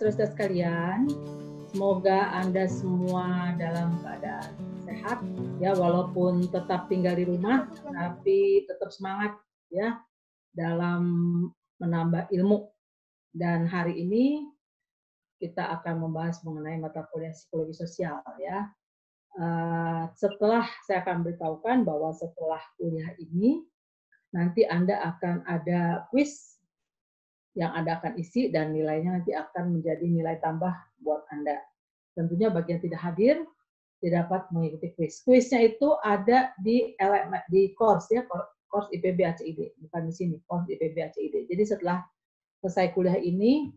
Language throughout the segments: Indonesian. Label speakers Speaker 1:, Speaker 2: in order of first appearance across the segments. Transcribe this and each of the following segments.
Speaker 1: saudara-saudara sekalian, semoga Anda semua dalam keadaan sehat, ya, walaupun tetap tinggal di rumah, tapi tetap semangat, ya, dalam menambah ilmu. Dan hari ini kita akan membahas mengenai mata kuliah psikologi sosial, ya. Setelah saya akan beritahukan bahwa setelah kuliah ini nanti Anda akan ada kuis yang Anda akan isi dan nilainya nanti akan menjadi nilai tambah buat Anda. Tentunya bagi yang tidak hadir tidak dapat mengikuti kuis. Kuisnya itu ada di course, ya, course IPB ACID, bukan di sini, course IPB ACID. Jadi setelah selesai kuliah ini,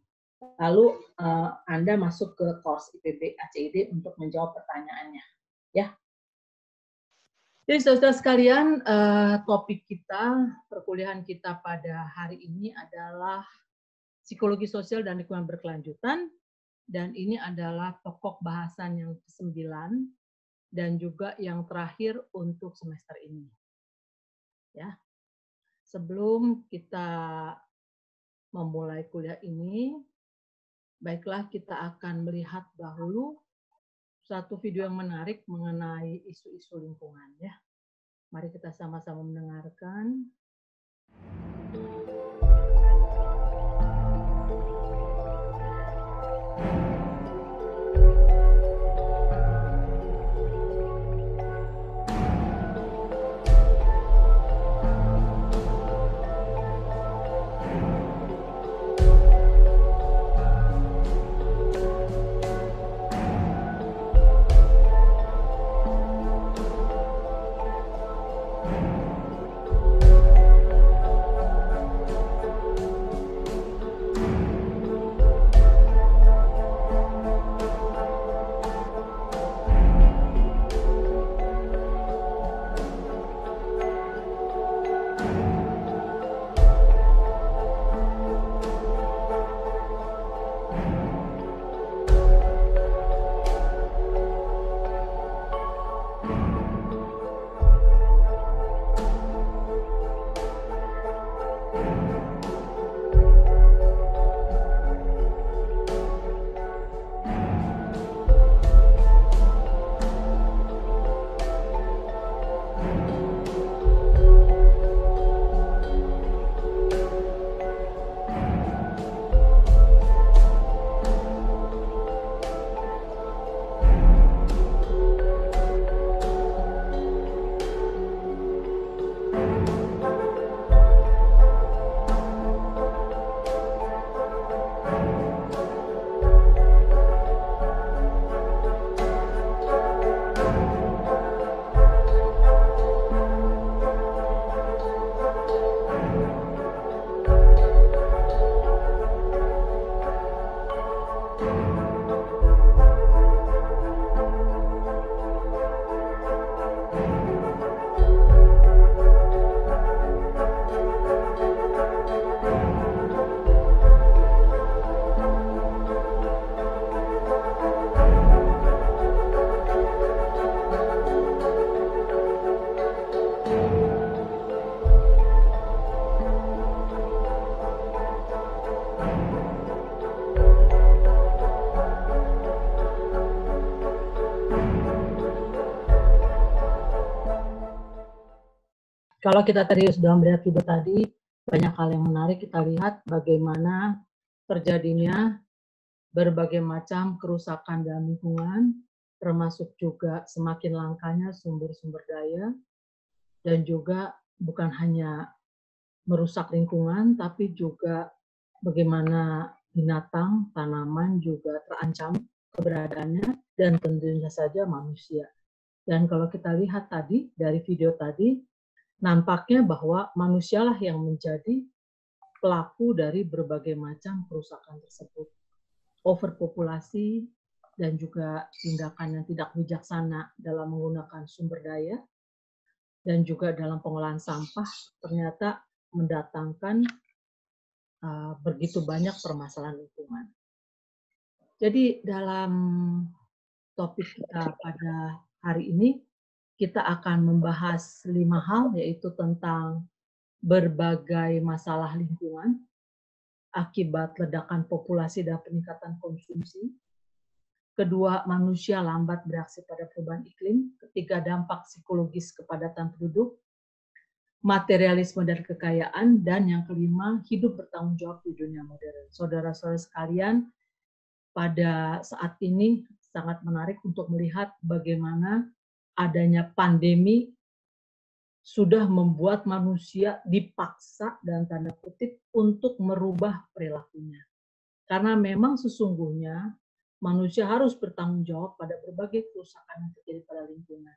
Speaker 1: lalu Anda masuk ke course IPB ACID untuk menjawab pertanyaannya, ya. Jadi saudara sekalian, topik kita, perkuliahan kita pada hari ini adalah psikologi sosial dan lingkungan berkelanjutan, dan ini adalah pokok bahasan yang ke-9 dan juga yang terakhir untuk semester ini. Ya. Sebelum kita memulai kuliah ini, baiklah kita akan melihat dahulu satu video yang menarik mengenai isu-isu lingkungan, ya. Mari kita sama-sama mendengarkan. Kalau kita serius dalam melihat video tadi, banyak hal yang menarik kita lihat bagaimana terjadinya berbagai macam kerusakan dalam lingkungan, termasuk juga semakin langkanya sumber-sumber daya, dan juga bukan hanya merusak lingkungan, tapi juga bagaimana binatang, tanaman juga terancam keberadaannya, dan tentunya saja manusia. Dan kalau kita lihat tadi, dari video tadi, nampaknya bahwa manusialah yang menjadi pelaku dari berbagai macam kerusakan tersebut. Overpopulasi dan juga tindakan yang tidak bijaksana dalam menggunakan sumber daya dan juga dalam pengolahan sampah ternyata mendatangkan begitu banyak permasalahan lingkungan. Jadi dalam topik kita pada hari ini, kita akan membahas 5 hal, yaitu tentang berbagai masalah lingkungan. akibat ledakan populasi dan peningkatan konsumsi. Kedua, manusia lambat bereaksi pada perubahan iklim. Ketiga, dampak psikologis kepadatan penduduk, materialisme dan kekayaan. Dan yang kelima, hidup bertanggung jawab di dunia modern. Saudara-saudara sekalian, pada saat ini sangat menarik untuk melihat bagaimana adanya pandemi sudah membuat manusia dipaksa dalam tanda kutip untuk merubah perilakunya. Karena memang sesungguhnya manusia harus bertanggung jawab pada berbagai kerusakan yang terjadi pada lingkungan.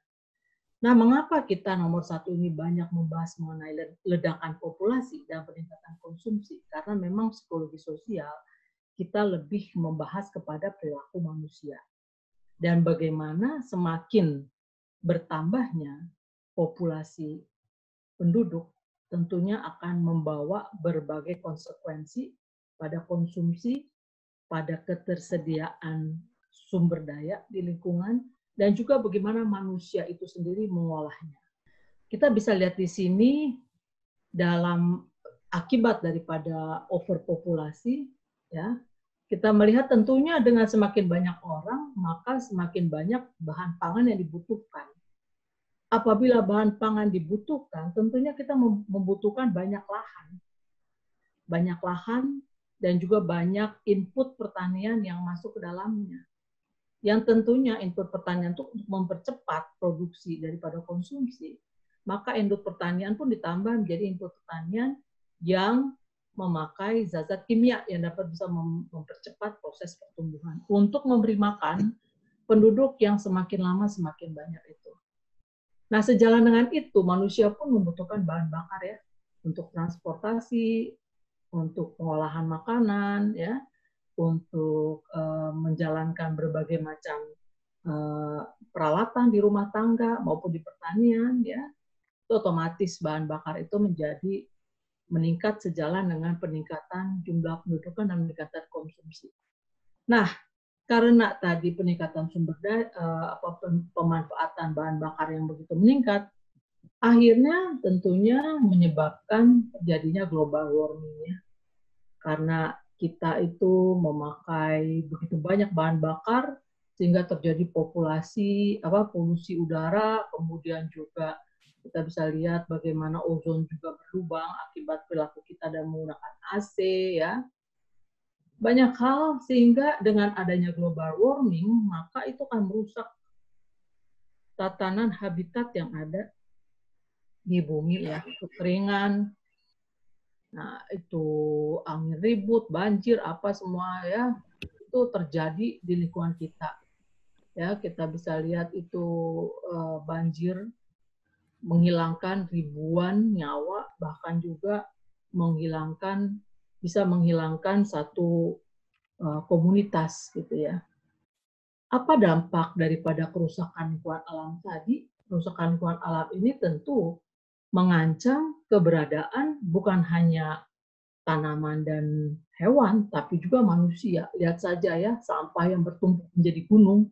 Speaker 1: Nah, mengapa kita nomor satu ini banyak membahas mengenai ledakan populasi dan peningkatan konsumsi? Karena memang psikologi sosial kita lebih membahas kepada perilaku manusia. Dan bagaimana semakin bertambahnya populasi penduduk tentunya akan membawa berbagai konsekuensi pada konsumsi, pada ketersediaan sumber daya di lingkungan, dan juga bagaimana manusia itu sendiri mengolahnya. Kita bisa lihat di sini dalam akibat daripada overpopulasi, ya, kita melihat tentunya dengan semakin banyak orang, maka semakin banyak bahan pangan yang dibutuhkan. Apabila bahan pangan dibutuhkan, tentunya kita membutuhkan banyak lahan, dan juga banyak input pertanian yang masuk ke dalamnya. Yang tentunya input pertanian untuk mempercepat produksi daripada konsumsi, maka input pertanian pun ditambah menjadi input pertanian yang memakai zat-zat kimia yang dapat bisa mempercepat proses pertumbuhan untuk memberi makan penduduk yang semakin lama semakin banyak itu. Nah, sejalan dengan itu, manusia pun membutuhkan bahan bakar ya, untuk transportasi, untuk pengolahan makanan, ya, untuk menjalankan berbagai macam peralatan di rumah tangga maupun di pertanian, ya, itu otomatis bahan bakar itu menjadi meningkat sejalan dengan peningkatan jumlah penduduk dan meningkatan konsumsi. Nah, karena tadi peningkatan sumber daya, pemanfaatan bahan bakar yang begitu meningkat, akhirnya tentunya menyebabkan terjadinya global warming ya. Karena kita itu memakai begitu banyak bahan bakar sehingga terjadi polusi udara, kemudian juga kita bisa lihat bagaimana ozon juga berlubang akibat perilaku kita dan menggunakan AC ya. Banyak hal sehingga dengan adanya global warming maka itu akan merusak tatanan habitat yang ada di bumi ya, kekeringan. Nah, itu angin ribut, banjir, apa semua ya, itu terjadi di lingkungan kita. Ya, kita bisa lihat itu banjir menghilangkan ribuan nyawa, bahkan juga bisa menghilangkan satu komunitas gitu ya. Apa dampak daripada kerusakan lingkungan alam tadi? Kerusakan lingkungan alam ini tentu mengancam keberadaan bukan hanya tanaman dan hewan, tapi juga manusia. Lihat saja ya, sampah yang bertumpuk menjadi gunung,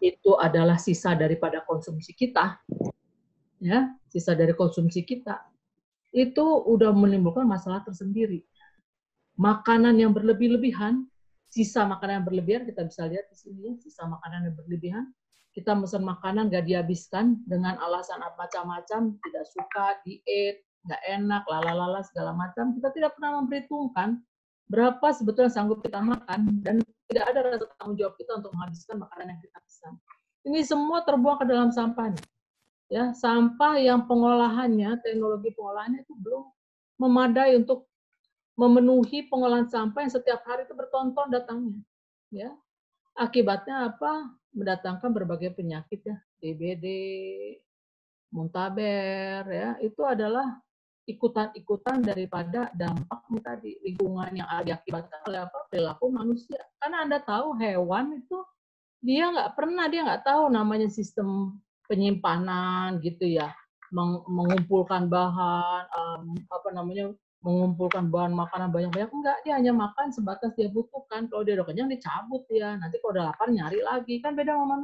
Speaker 1: itu adalah sisa daripada konsumsi kita. Ya, sisa dari konsumsi kita. Itu udah menimbulkan masalah tersendiri. Makanan yang berlebih-lebihan, sisa makanan yang berlebihan, kita bisa lihat di sini, sisa makanan yang berlebihan, kita pesan makanan nggak dihabiskan dengan alasan macam-macam, tidak suka, diet, nggak enak, lala segala macam. Kita tidak pernah memperhitungkan berapa sebetulnya sanggup kita makan dan tidak ada rasa tanggung jawab kita untuk menghabiskan makanan yang kita pesan. Ini semua terbuang ke dalam sampah nih. Ya, sampah yang pengolahannya, teknologi pengolahannya itu belum memadai untuk memenuhi pengolahan sampah yang setiap hari itu bertonton datangnya. Ya, akibatnya apa? Mendatangkan berbagai penyakit ya, DBD, muntaber ya, itu adalah ikutan-ikutan daripada dampaknya tadi lingkungan yang diakibatkan oleh perilaku manusia. Karena Anda tahu hewan itu dia nggak tahu namanya sistem penyimpanan gitu ya, mengumpulkan bahan mengumpulkan bahan makanan banyak-banyak, enggak, dia hanya makan sebatas dia butuhkan. Kalau dia udah kenyang dicabut ya, nanti kalau udah lapar nyari lagi. Kan beda sama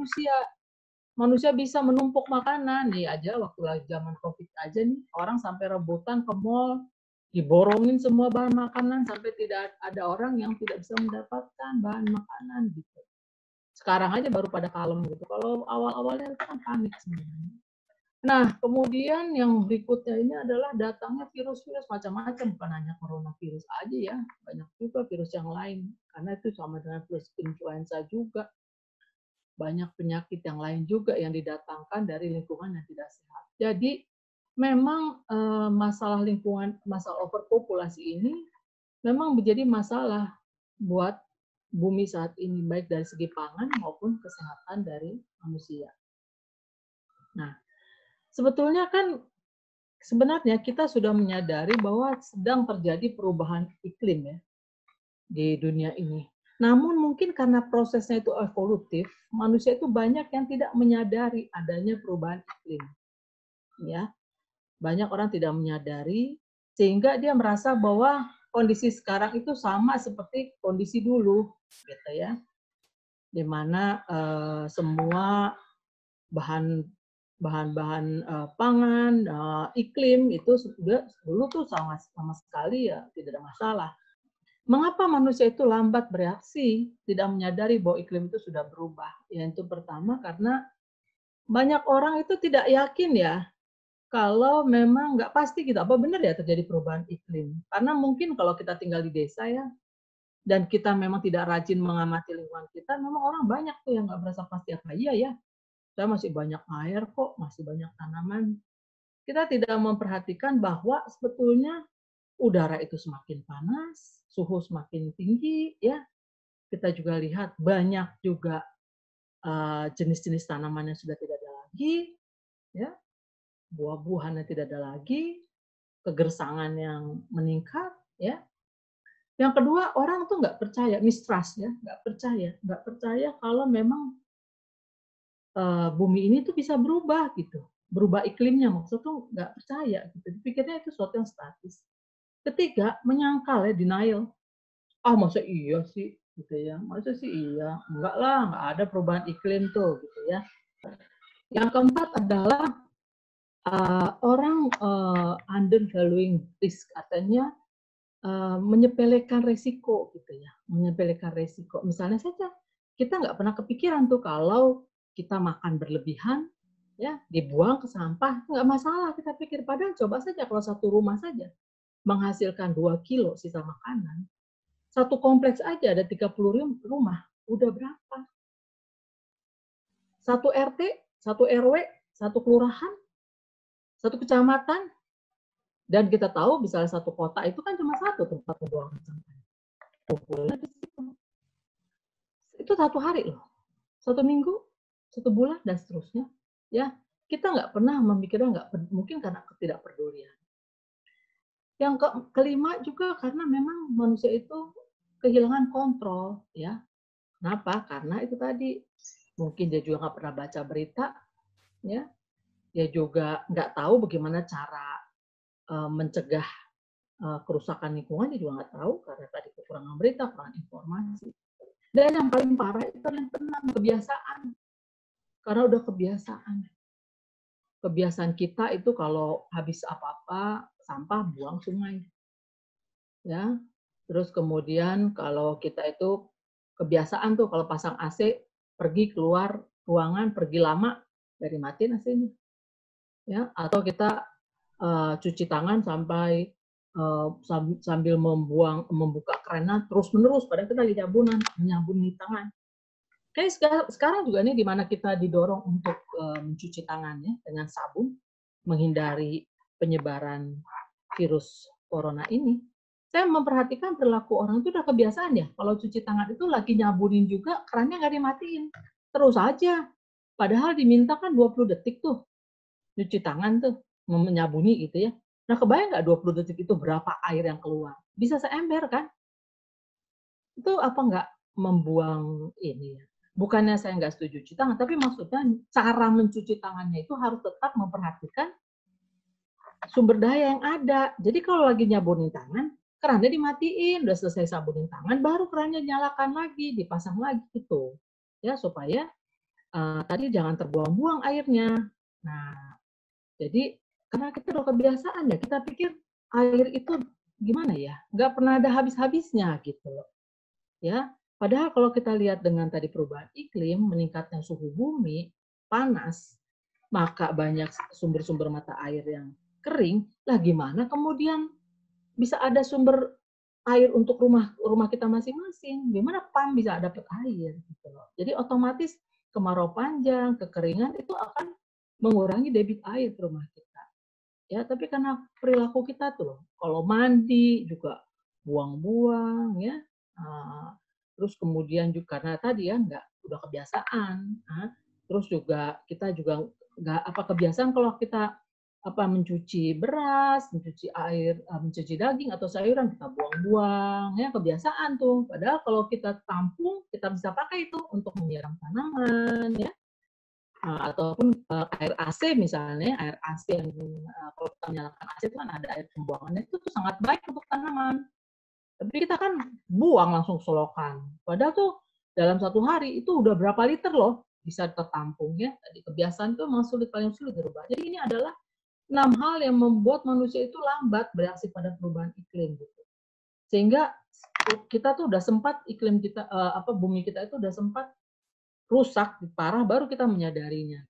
Speaker 1: manusia bisa menumpuk makanan nih aja. Waktu lagi zaman COVID aja nih, orang sampai rebutan ke mall diborongin semua bahan makanan sampai tidak ada orang yang tidak bisa mendapatkan bahan makanan gitu. Sekarang aja baru pada kalem gitu. Kalau awal-awalnya kan panik sebenarnya. Nah, kemudian yang berikutnya ini adalah datangnya virus-virus macam-macam, bukan hanya coronavirus aja ya, banyak juga virus yang lain. Karena itu sama dengan virus influenza juga. Banyak penyakit yang lain juga yang didatangkan dari lingkungan yang tidak sehat. Jadi memang masalah lingkungan, masalah overpopulasi ini memang menjadi masalah buat bumi saat ini, baik dari segi pangan maupun kesehatan dari manusia. Nah, sebetulnya kan sebenarnya kita sudah menyadari bahwa sedang terjadi perubahan iklim ya di dunia ini. Namun mungkin karena prosesnya itu evolutif, manusia itu banyak yang tidak menyadari adanya perubahan iklim. Ya, banyak orang tidak menyadari sehingga dia merasa bahwa kondisi sekarang itu sama seperti kondisi dulu, gitu ya, di mana semua bahan-bahan pangan, iklim itu sudah dulu tuh sama sekali ya tidak ada masalah. Mengapa manusia itu lambat bereaksi, tidak menyadari bahwa iklim itu sudah berubah? Yang pertama karena banyak orang itu tidak yakin ya kalau memang nggak pasti gitu, apa benar ya terjadi perubahan iklim. Karena mungkin kalau kita tinggal di desa ya, dan kita memang tidak rajin mengamati lingkungan kita, memang orang banyak tuh yang nggak berasa pasti apa iya ya, saya masih banyak air kok, masih banyak tanaman. Kita tidak memperhatikan bahwa sebetulnya udara itu semakin panas, suhu semakin tinggi, ya. Kita juga lihat banyak juga jenis-jenis tanaman yang sudah tidak ada lagi, ya, buah-buahan yang tidak ada lagi, kegersangan yang meningkat, ya. Yang kedua, orang tuh nggak percaya, mistrust ya, nggak percaya kalau memang bumi ini tuh bisa berubah gitu, berubah iklimnya, maksud tuh nggak percaya gitu, dipikirnya itu sesuatu yang statis. Ketiga, menyangkal ya, denial. Ah masa iya sih, gitu ya, masa sih iya, enggak lah, nggak ada perubahan iklim tuh, gitu ya. Yang keempat adalah orang undervaluing risk, artinya menyepelekan resiko gitu ya, menyepelekan resiko. Misalnya saja kita nggak pernah kepikiran tuh kalau kita makan berlebihan, ya dibuang ke sampah nggak masalah kita pikir. Padahal coba saja kalau satu rumah saja menghasilkan 2 kilo sisa makanan, satu kompleks aja ada 30 rumah, udah berapa? Satu RT, satu RW, satu kelurahan, satu kecamatan, dan kita tahu misalnya satu kota itu kan cuma satu tempat pembuangan sampah. Kumpulnya di situ. Itu satu hari loh, satu minggu, satu bulan, dan seterusnya. Ya, kita nggak pernah memikirkan, mungkin karena ketidakpedulian. Yang kelima juga karena memang manusia itu kehilangan kontrol, ya. Kenapa? Karena itu tadi, mungkin dia juga nggak pernah baca berita, ya. Dia juga nggak tahu bagaimana cara mencegah kerusakan lingkungan, dia juga nggak tahu karena tadi kekurangan berita, kekurangan informasi. Dan yang paling parah itu yang keenam, kebiasaan. Karena udah kebiasaan. Kebiasaan kita itu kalau habis apa-apa, sampah buang sungai. Ya. Terus kemudian kalau kita itu kebiasaan tuh kalau pasang AC, pergi keluar ruangan, pergi lama, dari matiin AC-nya. Ya, atau kita cuci tangan sampai sambil membuka kerannya terus-menerus, padahal kita lagi nyabuni tangan. Kayak sekarang juga nih di mana kita didorong untuk mencuci tangan ya dengan sabun, menghindari penyebaran virus corona ini. Saya memperhatikan perilaku orang itu udah kebiasaan ya, kalau cuci tangan itu lagi nyabunin juga, kerannya nggak dimatiin. Terus aja. Padahal diminta kan 20 detik tuh, cuci tangan tuh, menyabuni gitu ya. Nah kebayang nggak 20 detik itu berapa air yang keluar? Bisa seember kan? Itu apa nggak membuang ini ya? Bukannya saya nggak setuju cuci tangan, tapi maksudnya cara mencuci tangannya itu harus tetap memperhatikan sumber daya yang ada. Jadi kalau lagi nyabunin tangan, kerannya dimatiin, udah selesai sabunin tangan, baru kerannya nyalakan lagi, dipasang lagi gitu. Ya, supaya tadi jangan terbuang-buang airnya. Nah, jadi karena kita udah kebiasaan ya, kita pikir air itu gimana ya, nggak pernah ada habis-habisnya gitu loh. Ya, padahal kalau kita lihat dengan tadi perubahan iklim, meningkatnya suhu bumi, panas, maka banyak sumber-sumber mata air yang kering, lah gimana kemudian bisa ada sumber air untuk rumah kita masing-masing? Gimana PAM bisa dapat air gitu loh. Jadi otomatis kemarau panjang, kekeringan itu akan mengurangi debit air ke rumah kita. Ya, tapi karena perilaku kita tuh loh, kalau mandi juga buang-buang ya. Terus kemudian juga karena tadi ya nggak udah kebiasaan. Terus juga kita juga nggak apa kebiasaan kalau kita mencuci beras, mencuci air, mencuci daging atau sayuran kita buang-buang ya kebiasaan tuh. Padahal kalau kita tampung kita bisa pakai itu untuk menyiram tanaman ya. Ataupun air AC misalnya, air AC yang kalau kita menyalakan AC itu kan ada air pembuangannya itu tuh sangat baik untuk tanaman. Tapi kita kan buang langsung selokan. Padahal tuh dalam satu hari itu udah berapa liter loh bisa tertampung ya. Tadi kebiasaan itu memang paling sulit dirubah. Jadi ini adalah 6 hal yang membuat manusia itu lambat bereaksi pada perubahan iklim gitu. Sehingga kita tuh udah sempat iklim kita bumi kita itu udah sempat rusak parah baru kita menyadarinya.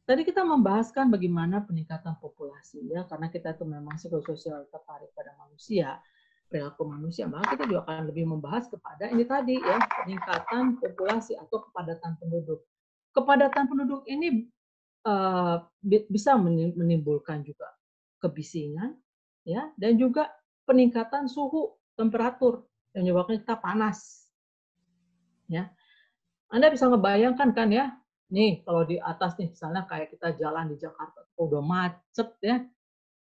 Speaker 1: Tadi kita membahaskan bagaimana peningkatan populasi ya, karena kita itu memang psikososial tertarik pada manusia, perilaku manusia, maka kita juga akan lebih membahas kepada ini tadi ya, peningkatan populasi atau kepadatan penduduk. Kepadatan penduduk ini bisa menimbulkan juga kebisingan ya, dan juga peningkatan suhu temperatur yang menyebabkan kita panas. Ya, Anda bisa ngebayangkan kan ya, nih kalau di atas nih misalnya kayak kita jalan di Jakarta udah macet ya,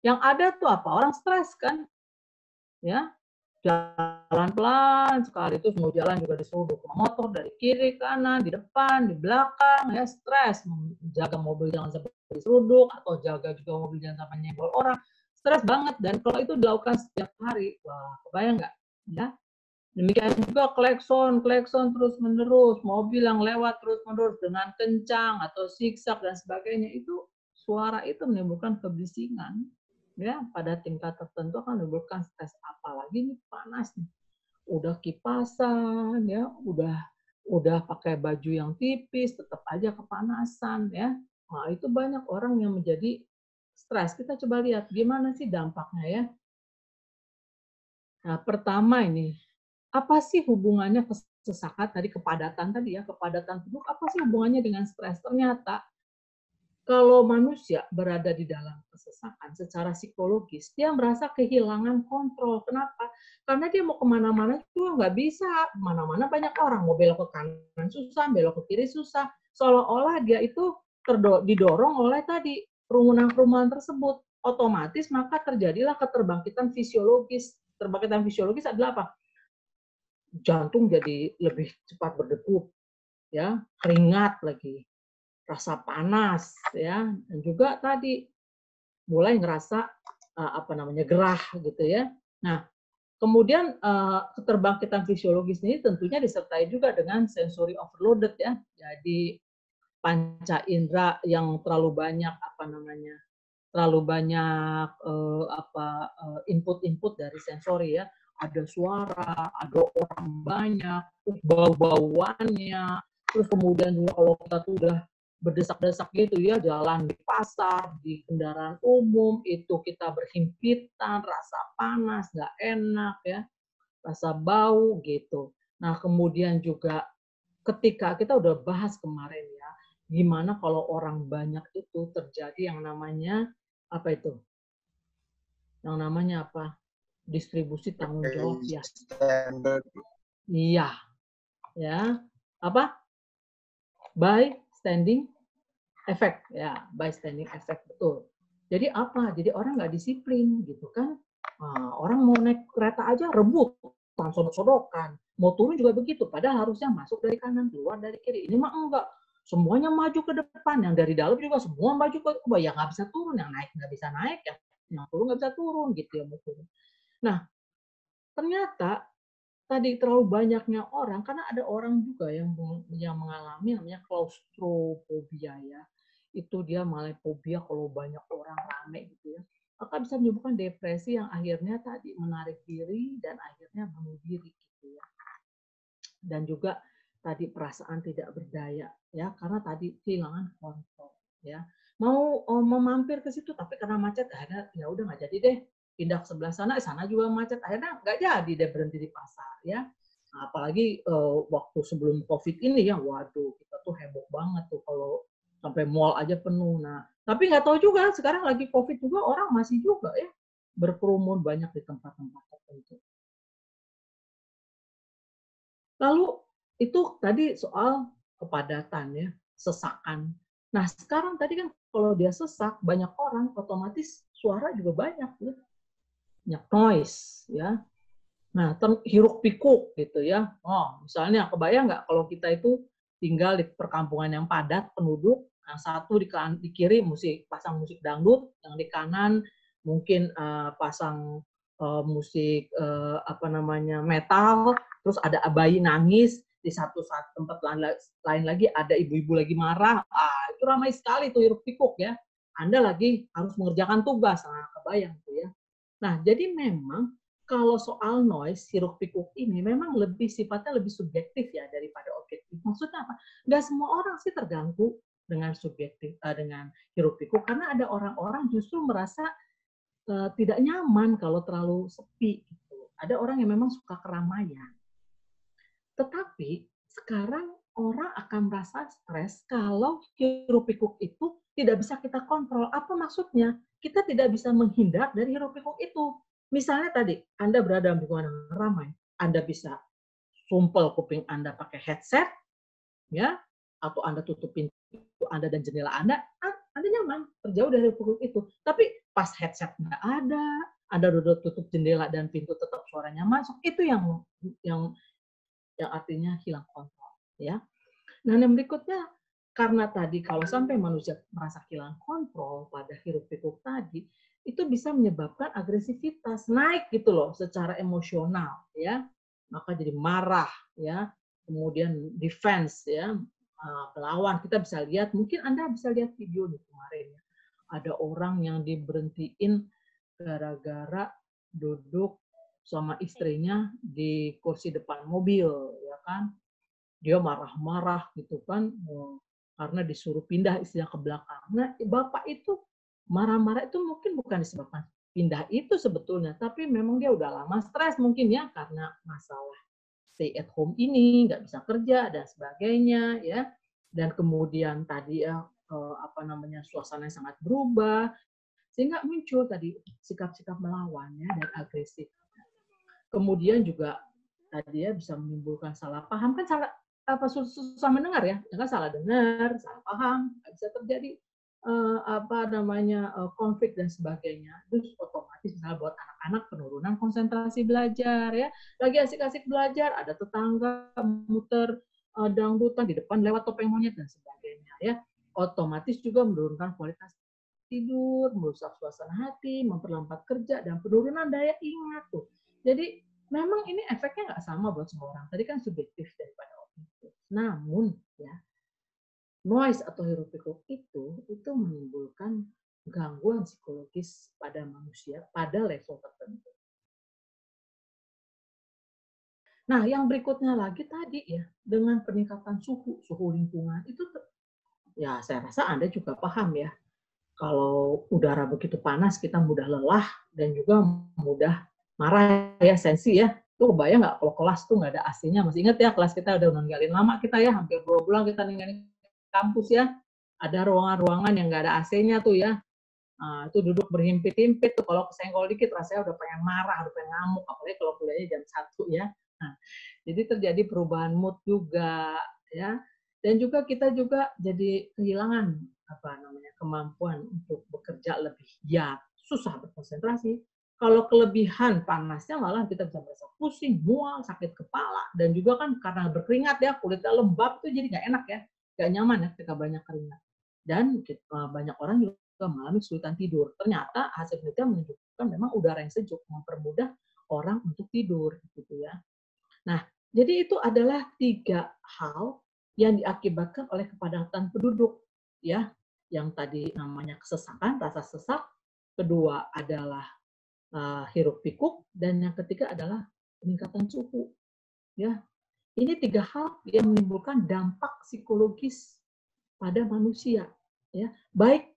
Speaker 1: yang ada tuh apa, orang stres kan ya, jalan pelan sekali terus mau jalan juga disuruh motor dari kiri kanan di depan di belakang ya, stres jaga mobil jangan sampai diseruduk atau jaga juga mobil jangan sampai nyenggol orang, stres banget. Dan kalau itu dilakukan setiap hari, wah kebayang nggak ya. Demikian juga klekson, klekson terus-menerus, mobil yang lewat terus-menerus dengan kencang atau siksak dan sebagainya, itu suara itu menimbulkan kebisingan. Ya, pada tingkat tertentu akan menimbulkan stres, apalagi nih panas nih. Udah kipasan ya, udah pakai baju yang tipis, tetap aja kepanasan ya. Nah, itu banyak orang yang menjadi stres. Kita coba lihat gimana sih dampaknya ya. Nah, pertama ini, apa sih hubungannya kesesakan tadi, kepadatan tadi ya, kepadatan penduduk, apa sih hubungannya dengan stres? Ternyata kalau manusia berada di dalam kesesakan secara psikologis, dia merasa kehilangan kontrol. Kenapa? Karena dia mau kemana-mana juga nggak bisa. Kemana-mana banyak orang, mau belok ke kanan susah, belok ke kiri susah. Seolah-olah dia itu didorong oleh tadi kerumunan-kerumunan tersebut. Otomatis maka terjadilah keterbangkitan fisiologis. Terbangkitan fisiologis adalah apa? Jantung jadi lebih cepat berdegup, ya, keringat lagi, rasa panas, ya, dan juga tadi mulai ngerasa gerah gitu ya. Nah, kemudian keterbangkitan fisiologis ini tentunya disertai juga dengan sensory overloaded ya. Jadi panca indera yang terlalu banyak terlalu banyak input-input dari sensori ya. Ada suara, ada orang banyak, terus bau-bauannya, terus kemudian juga kalau kita tuh udah berdesak-desak gitu ya, jalan di pasar, di kendaraan umum, itu kita berhimpitan, rasa panas, nggak enak ya, rasa bau gitu. Nah kemudian juga ketika kita udah bahas kemarin ya, gimana kalau orang banyak itu terjadi yang namanya apa itu? Yang namanya apa? Distribusi tanggung jawab ya. Iya, ya. Apa? By standing effect ya, by standing effect betul. Jadi apa? Jadi orang nggak disiplin gitu kan. Orang mau naik kereta aja rebut, sodok-sodokan. Mau turun juga begitu, padahal harusnya masuk dari kanan, keluar dari kiri. Ini mah enggak. Semuanya maju ke depan, yang dari dalam juga semua maju ke bawah. Ya nggak bisa turun, yang naik nggak bisa naik, yang turun nggak bisa turun gitu ya. Nah, ternyata tadi terlalu banyaknya orang, karena ada orang juga yang mengalami namanya klaustrofobia ya. itu dia malah fobia kalau banyak orang rame gitu ya. Maka bisa menyebabkan depresi yang akhirnya tadi menarik diri dan akhirnya bunuh diri gitu ya. Dan juga tadi perasaan tidak berdaya ya, karena tadi kehilangan kontrol ya. Mau mampir ke situ tapi karena macet akhirnya ya udah nggak jadi deh, pindah ke sebelah sana, sana juga macet, akhirnya nggak jadi deh berhenti di pasar ya. Nah, apalagi waktu sebelum COVID ini ya, waduh kita tuh heboh banget tuh kalau sampai mall aja penuh. Nah, tapi nggak tahu juga sekarang lagi COVID juga orang masih juga ya berkerumun banyak di tempat-tempat tertentu. Lalu itu tadi soal kepadatan ya, sesakan. Nah, sekarang tadi kan kalau dia sesak, banyak orang, otomatis suara juga banyak ya. Banyak noise ya. Nah, hiruk pikuk gitu ya. Oh, misalnya kebayang nggak kalau kita itu tinggal di perkampungan yang padat penduduk, yang satu di kiri pasang musik dangdut, yang di kanan mungkin pasang musik apa namanya metal, terus ada bayi nangis di saat tempat lain lagi ada ibu-ibu lagi marah. Itu ramai sekali tuh hiruk pikuk ya. Anda lagi harus mengerjakan tugas, nah kebayang tuh ya. Nah, jadi memang kalau soal noise, hiruk pikuk ini memang sifatnya lebih subjektif ya daripada objektif. Maksudnya apa? Nggak semua orang sih terganggu dengan dengan hiruk pikuk, karena ada orang-orang justru merasa tidak nyaman kalau terlalu sepi. Gitu. Ada orang yang memang suka keramaian. Tetapi sekarang orang akan merasa stres kalau hiruk pikuk itu tidak bisa kita kontrol. Apa maksudnya? Kita tidak bisa menghindar dari hiruk pikuk itu. Misalnya tadi, Anda berada di lingkungan yang ramai, Anda bisa sumpel kuping Anda pakai headset, ya, atau Anda tutup pintu Anda dan jendela Anda nyaman, terjauh dari hiruk pikuk itu. Tapi pas headset nggak ada, Anda udah tutup jendela dan pintu tetap suaranya masuk, itu yang artinya hilang kontrol ya. Nah, yang berikutnya karena tadi kalau sampai manusia merasa kehilangan kontrol pada hiruk pikuk tadi, itu bisa menyebabkan agresivitas naik gitu loh secara emosional ya. Maka jadi marah ya, kemudian defense ya, melawan. Kita bisa lihat, mungkin Anda bisa lihat video di kemarin ya. Ada orang yang diberhentiin gara-gara duduk sama istrinya di kursi depan mobil, ya kan? Dia marah-marah gitu kan, karena disuruh pindah istrinya ke belakang. Nah, bapak itu marah-marah itu mungkin bukan disebabkan pindah itu sebetulnya, tapi memang dia udah lama stres mungkin ya karena masalah stay at home ini, nggak bisa kerja dan sebagainya ya. Dan kemudian tadi ya apa namanya suasana yang sangat berubah sehingga muncul tadi sikap-sikap melawan ya dan agresif. Kemudian juga tadi ya bisa menimbulkan salah paham, kan salah apa susah mendengar ya, kan salah dengar, salah paham, bisa terjadi apa namanya konflik dan sebagainya. Terus otomatis misalnya buat anak-anak penurunan konsentrasi belajar ya, lagi asik-asik belajar ada tetangga muter dangdutan di depan lewat topeng monyet dan sebagainya ya, otomatis juga menurunkan kualitas tidur, merusak suasana hati, memperlambat kerja, dan penurunan daya ingat tuh. Jadi memang ini efeknya nggak sama buat semua orang. Tadi kan subjektif daripada objektif. Namun ya noise atau hiruk pikuk itu menimbulkan gangguan psikologis pada manusia pada level tertentu. Nah, yang berikutnya lagi tadi ya, dengan peningkatan suhu lingkungan itu ya saya rasa Anda juga paham ya, kalau udara begitu panas kita mudah lelah dan juga mudah marah ya, sensi ya. Tuh kebayang nggak kalau kelas tuh nggak ada AC-nya? Masih ingat ya kelas kita udah ninggalin lama kita ya, hampir 2 bulan kita ninggalin kampus ya. Ada ruangan-ruangan yang nggak ada AC-nya tuh ya. Nah, itu duduk berhimpit-himpit tuh, kalau kesenggol dikit rasanya udah pengen marah, udah pengen ngamuk, apalagi kalau kuliahnya jam 1 ya. Nah, jadi terjadi perubahan mood juga ya. Dan juga kita juga jadi kehilangan apa namanya kemampuan untuk bekerja lebih giat, susah berkonsentrasi. Kalau kelebihan panasnya malah kita bisa merasa pusing, mual, sakit kepala, dan juga kan karena berkeringat ya, kulitnya lembab itu jadi nggak enak ya, nggak nyaman ya ketika banyak keringat. Dan banyak orang juga mengalami kesulitan tidur. Ternyata hasil penelitian menunjukkan memang udara yang sejuk mempermudah orang untuk tidur, gitu ya. Nah, jadi itu adalah 3 hal yang diakibatkan oleh kepadatan penduduk, ya, yang tadi namanya kesesakan, rasa sesak, kedua adalah hiruk pikuk, dan yang ketiga adalah peningkatan suhu. Ya, ini 3 hal yang menimbulkan dampak psikologis pada manusia. Ya, baik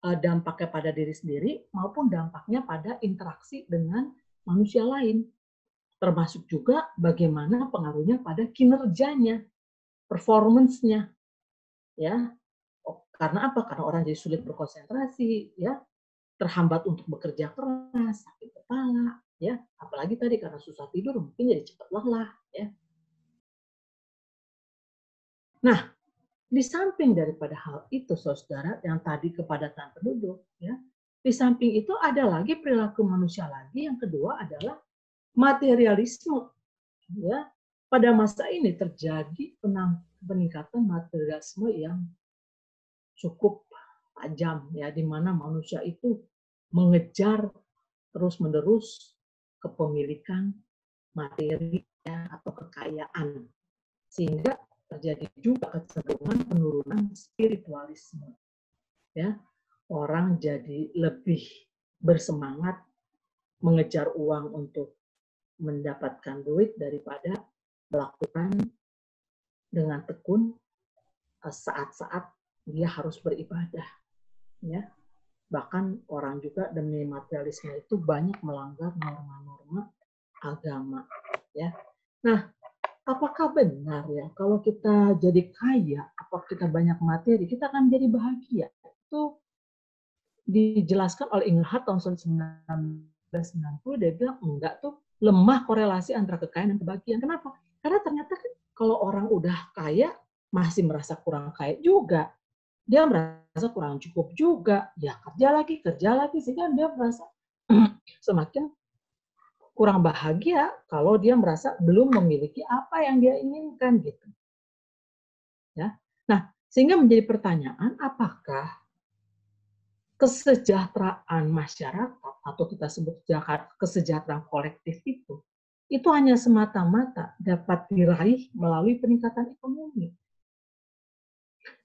Speaker 1: dampaknya pada diri sendiri maupun dampaknya pada interaksi dengan manusia lain. Termasuk juga bagaimana pengaruhnya pada kinerjanya, performance-nya. Ya, karena apa? Karena orang jadi sulit berkonsentrasi, ya, terhambat untuk bekerja keras, sakit kepala, ya, apalagi tadi karena susah tidur mungkin jadi cepat lelah, ya. Nah, di samping daripada hal itu, saudara, yang tadi kepadatan penduduk, ya, di samping itu ada lagi perilaku manusia lagi yang kedua adalah materialisme, ya. Pada masa ini terjadi peningkatan materialisme yang cukup tajam, ya, di mana manusia itu mengejar terus-menerus kepemilikan materi, ya, atau kekayaan, sehingga terjadi juga kecenderungan penurunan spiritualisme. Ya, orang jadi lebih bersemangat mengejar uang untuk mendapatkan duit daripada melakukan dengan tekun saat-saat dia harus beribadah. Ya, bahkan orang juga demi materialisme itu banyak melanggar norma-norma agama. Ya, nah, apakah benar ya kalau kita jadi kaya, apakah kita banyak materi, kita akan menjadi bahagia? Itu dijelaskan oleh Engelhardt tahun 1990, dia bilang enggak tuh, lemah korelasi antara kekayaan dan kebahagiaan. Kenapa? Karena ternyata kalau orang udah kaya masih merasa kurang kaya juga. Dia merasa kurang cukup juga. Ya kerja lagi sehingga dia merasa semakin kurang bahagia kalau dia merasa belum memiliki apa yang dia inginkan gitu. Ya. Nah, sehingga menjadi pertanyaan apakah kesejahteraan masyarakat atau kita sebut kesejahteraan kolektif itu hanya semata-mata dapat diraih melalui peningkatan ekonomi.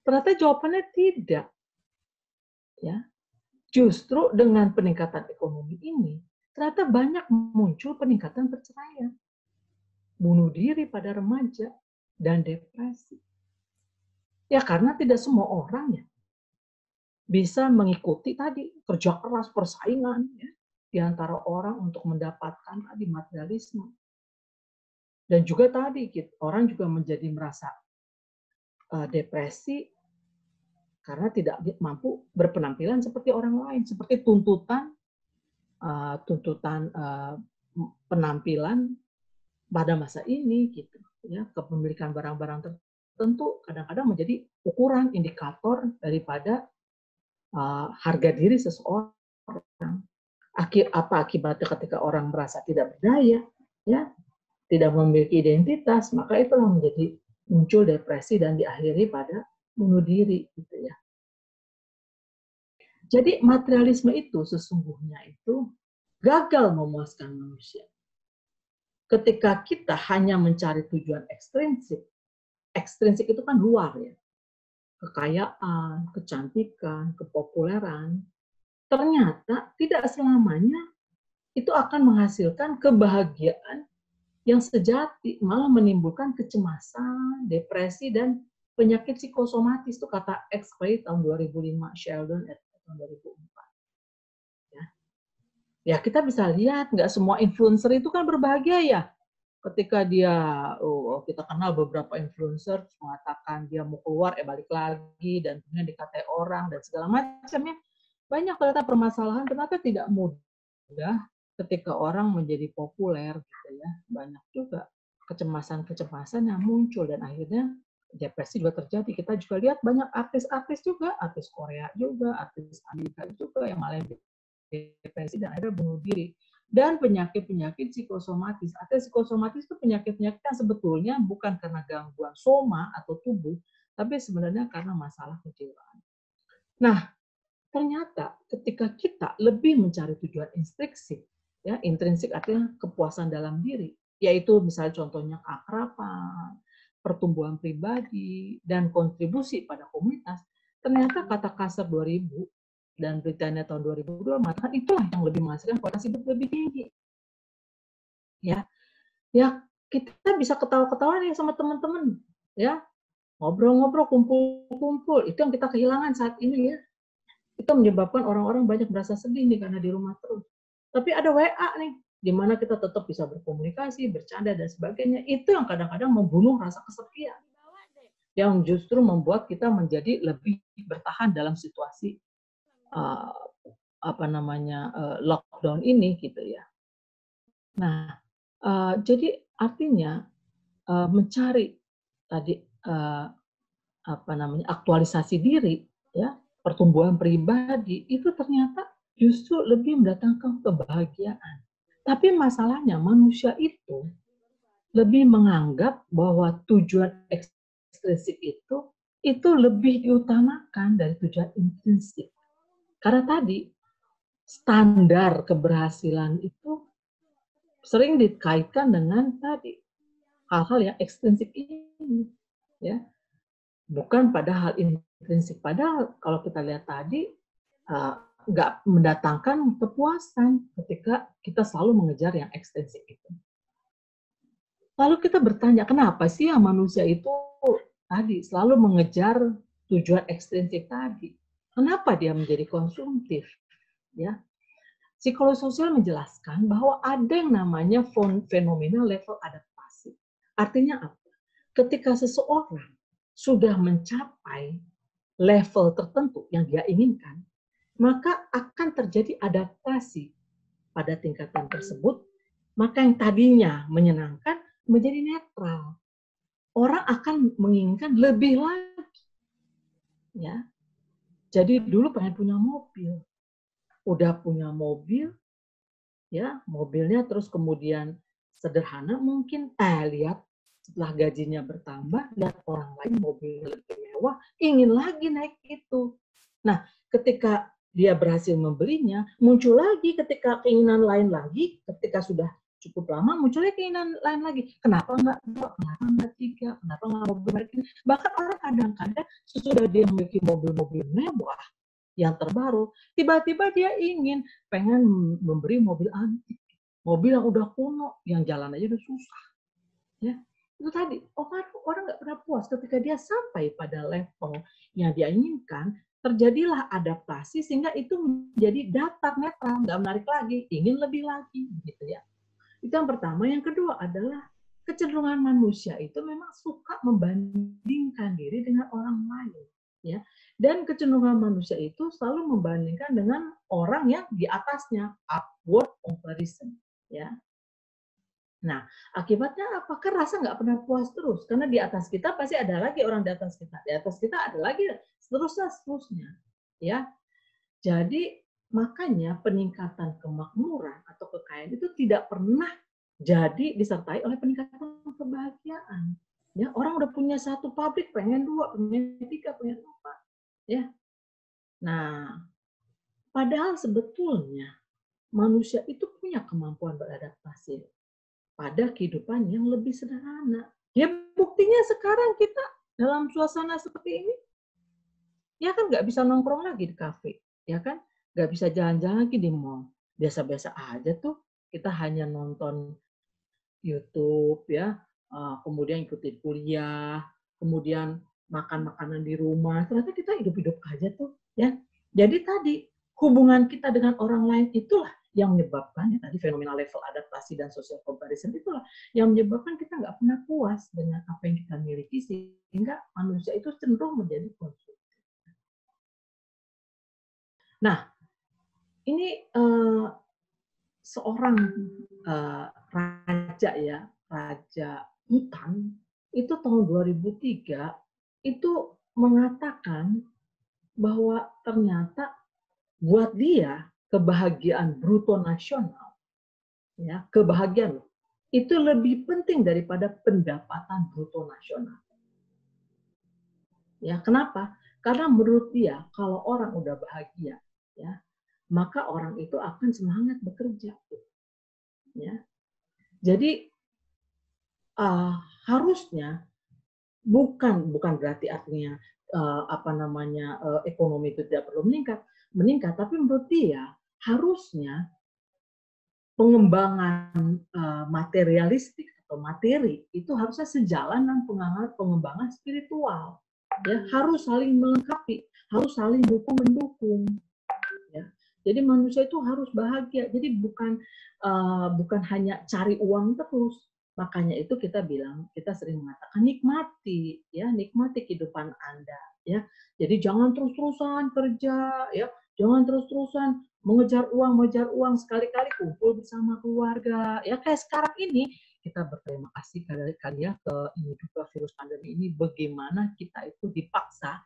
Speaker 1: Ternyata jawabannya tidak. Ya. Justru dengan peningkatan ekonomi ini, ternyata banyak muncul peningkatan perceraian, bunuh diri pada remaja, dan depresi. Ya karena tidak semua orang ya bisa mengikuti tadi kerja keras, persaingan ya, di antara orang untuk mendapatkan tadi materialisme. Dan juga tadi orang juga menjadi merasa depresi karena tidak mampu berpenampilan seperti orang lain, seperti tuntutan penampilan pada masa ini gitu ya, kepemilikan barang-barang tertentu kadang-kadang menjadi ukuran indikator daripada harga diri seseorang. Apa akibatnya ketika orang merasa tidak berdaya, ya, tidak memiliki identitas, maka itulah menjadi muncul depresi dan diakhiri pada bunuh diri, gitu ya. Jadi materialisme itu sesungguhnya itu gagal memuaskan manusia. Ketika kita hanya mencari tujuan ekstrinsik, ekstrinsik itu kan luar ya, kekayaan, kecantikan, kepopuleran, ternyata tidak selamanya itu akan menghasilkan kebahagiaan yang sejati, malah menimbulkan kecemasan, depresi, dan penyakit psikosomatis. Itu kata X-Ray tahun 2005, Sheldon tahun 2004. Ya, kita bisa lihat nggak semua influencer itu kan berbahagia ya. Ketika dia, kita kenal beberapa influencer mengatakan dia mau keluar, balik lagi, dan kemudian dikatai orang, dan segala macamnya. Banyak ternyata permasalahan, ternyata tidak mudah ketika orang menjadi populer, gitu ya. Banyak juga kecemasan-kecemasan yang muncul, dan akhirnya depresi juga terjadi. Kita juga lihat banyak artis-artis juga, artis Korea juga, artis Amerika juga yang malah depresi dan akhirnya bunuh diri. Dan penyakit-penyakit psikosomatis. Atau psikosomatis itu penyakit-penyakit yang sebetulnya bukan karena gangguan soma atau tubuh, tapi sebenarnya karena masalah kejiwaan. Nah, ternyata ketika kita lebih mencari tujuan intrinsik, ya, intrinsik artinya kepuasan dalam diri, yaitu misalnya contohnya keakraban, pertumbuhan pribadi, dan kontribusi pada komunitas, ternyata kata kasar 2000 dan Britania tahun 2002 mengatakan itulah yang lebih menghasilkan kualitas hidup lebih tinggi. Ya, ya kita bisa ketawa-ketawa nih sama teman-teman, ya ngobrol-ngobrol, kumpul-kumpul, itu yang kita kehilangan saat ini ya. Itu menyebabkan orang-orang banyak merasa sedih nih karena di rumah terus. Tapi ada WA nih, di mana kita tetap bisa berkomunikasi, bercanda dan sebagainya. Itu yang kadang-kadang membunuh rasa kesepian, yang justru membuat kita menjadi lebih bertahan dalam situasi lockdown ini gitu ya. Nah, jadi artinya mencari tadi aktualisasi diri, ya, pertumbuhan pribadi itu ternyata justru lebih mendatangkan kebahagiaan. Tapi masalahnya manusia itu lebih menganggap bahwa tujuan ekstrinsik itu lebih diutamakan dari tujuan intrinsik. Karena tadi standar keberhasilan itu sering dikaitkan dengan tadi hal-hal yang ekstrinsik ini, ya, bukan pada hal intrinsik. Padahal kalau kita lihat tadi nggak mendatangkan kepuasan ketika kita selalu mengejar yang ekstrinsik itu. Lalu kita bertanya, kenapa sih ya manusia itu tadi selalu mengejar tujuan ekstrinsik tadi? Kenapa dia menjadi konsumtif? Ya, psikologi sosial menjelaskan bahwa ada yang namanya fenomena level adaptasi. Artinya apa? Ketika seseorang sudah mencapai level tertentu yang dia inginkan, maka akan terjadi adaptasi pada tingkatan tersebut. Maka yang tadinya menyenangkan menjadi netral. Orang akan menginginkan lebih lagi. Ya. Jadi dulu pengen punya mobil. Udah punya mobil, ya, mobilnya terus kemudian sederhana mungkin, lihat setelah gajinya bertambah, lihat orang lain mobilnya lebih mewah, ingin lagi naik itu. Nah, ketika dia berhasil membelinya, muncul lagi ketika keinginan lain lagi, ketika sudah cukup lama, munculnya keinginan lain lagi. Kenapa enggak 2, kenapa enggak 3, kenapa enggak mobil merek ini? Bahkan orang kadang-kadang sesudah dia memiliki mobil-mobil mewah, yang terbaru, tiba-tiba dia pengen memberi mobil antik, mobil yang udah kuno, yang jalan aja udah susah. Ya, itu tadi orang nggak pernah puas ketika dia sampai pada level yang dia inginkan, terjadilah adaptasi sehingga itu menjadi datar, netral, nggak menarik lagi, ingin lebih lagi, gitu ya. Itu yang pertama. Yang kedua adalah kecenderungan manusia itu memang suka membandingkan diri dengan orang lain, ya. Dan kecenderungan manusia itu selalu membandingkan dengan orang yang di atasnya, upward comparison, ya. Nah, akibatnya apa? Kan rasa nggak pernah puas terus, karena di atas kita pasti ada lagi orang di atas kita, ada lagi, seterusnya, ya. Jadi makanya peningkatan kemakmuran atau kekayaan itu tidak pernah jadi disertai oleh peningkatan kebahagiaan. Ya, orang udah punya 1 pabrik, pengen 2, pengen 3, pengen 4, ya. Nah, padahal sebetulnya manusia itu punya kemampuan beradaptasi pada kehidupan yang lebih sederhana. Ya, buktinya sekarang kita dalam suasana seperti ini, ya kan nggak bisa nongkrong lagi di kafe, ya kan? Nggak bisa jalan-jalan lagi di mall. Biasa-biasa aja tuh, kita hanya nonton YouTube, ya, kemudian ikutin kuliah, kemudian makan makanan di rumah. Ternyata kita hidup-hidup aja tuh, ya. Jadi tadi hubungan kita dengan orang lain itulah yang menyebabkan, ya, tadi fenomena level adaptasi dan social comparison itulah yang menyebabkan kita nggak pernah puas dengan apa yang kita miliki, sehingga manusia itu cenderung menjadi konsumtif. Nah, ini seorang raja, ya, raja hutan itu tahun 2003 itu mengatakan bahwa ternyata buat dia kebahagiaan bruto nasional, ya, kebahagiaan itu lebih penting daripada pendapatan bruto nasional. Ya, kenapa? Karena menurut dia kalau orang udah bahagia, ya, maka orang itu akan semangat bekerja, ya. Jadi harusnya bukan berarti artinya ekonomi itu tidak perlu meningkat, tapi menurut dia harusnya pengembangan materialistik atau materi itu harusnya sejalan dengan pengembangan spiritual. Ya, harus saling melengkapi, harus saling dukung mendukung. Ya. Jadi manusia itu harus bahagia. Jadi bukan hanya cari uang terus. Makanya itu kita sering mengatakan nikmati kehidupan Anda. Ya, jadi jangan terus-terusan kerja, ya, jangan terus-terusan mengejar uang, sekali-kali kumpul bersama keluarga. Ya kayak sekarang ini kita berterima kasih kali ya ke ini juga virus pandemi ini, bagaimana kita itu dipaksa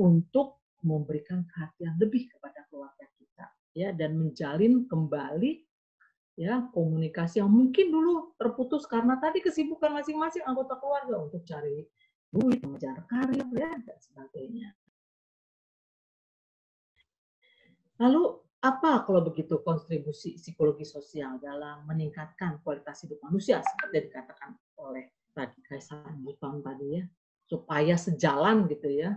Speaker 1: untuk memberikan perhatian lebih kepada keluarga kita, ya, dan menjalin kembali ya komunikasi yang mungkin dulu terputus karena tadi kesibukan masing-masing anggota keluarga untuk cari duit, mengejar karir, ya, dan sebagainya. Lalu apa kalau begitu kontribusi psikologi sosial dalam meningkatkan kualitas hidup manusia seperti yang dikatakan oleh tadi Kaisar Buton tadi ya, supaya sejalan gitu ya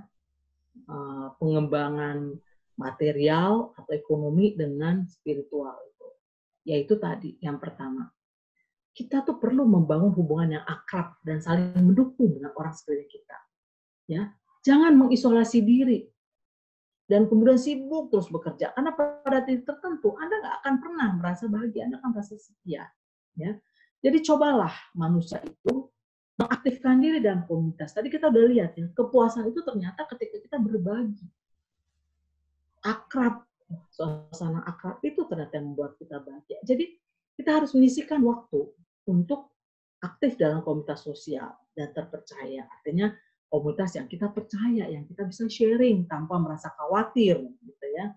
Speaker 1: pengembangan material atau ekonomi dengan spiritual itu. Yaitu tadi yang pertama, kita tuh perlu membangun hubungan yang akrab dan saling mendukung dengan orang sekeliling kita. Ya, jangan mengisolasi diri dan kemudian sibuk terus bekerja, karena pada titik tertentu Anda nggak akan pernah merasa bahagia, Anda akan merasa setia. Ya, jadi cobalah manusia itu mengaktifkan diri dalam komunitas. Tadi kita udah lihat ya, kepuasan itu ternyata ketika kita berbagi, akrab, suasana akrab itu ternyata yang membuat kita bahagia. Jadi kita harus menyisihkan waktu untuk aktif dalam komunitas sosial dan terpercaya. Artinya komunitas yang kita percaya, yang kita bisa sharing tanpa merasa khawatir, gitu ya.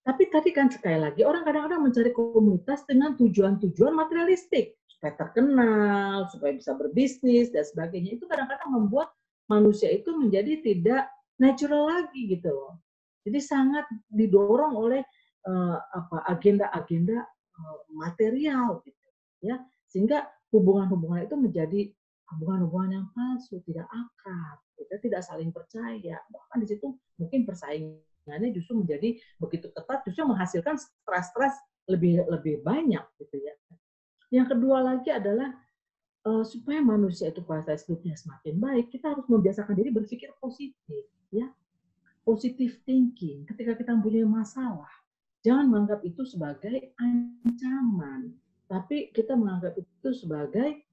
Speaker 1: Tapi tadi kan sekali lagi orang kadang-kadang mencari komunitas dengan tujuan-tujuan materialistik, supaya terkenal, supaya bisa berbisnis dan sebagainya. Itu kadang-kadang membuat manusia itu menjadi tidak natural lagi gitu loh. Jadi sangat didorong oleh agenda-agenda material gitu ya, sehingga hubungan-hubungan itu menjadi hubungan-hubungan yang palsu, tidak akrab, kita tidak saling percaya, bahkan di situ mungkin persaingannya justru menjadi begitu ketat, justru menghasilkan stres-stres lebih banyak gitu ya. Yang kedua lagi adalah supaya manusia itu kualitas hidupnya semakin baik, kita harus membiasakan diri berpikir positif, ya, positive thinking. Ketika kita mempunyai masalah, jangan menganggap itu sebagai ancaman, tapi kita menganggap itu sebagai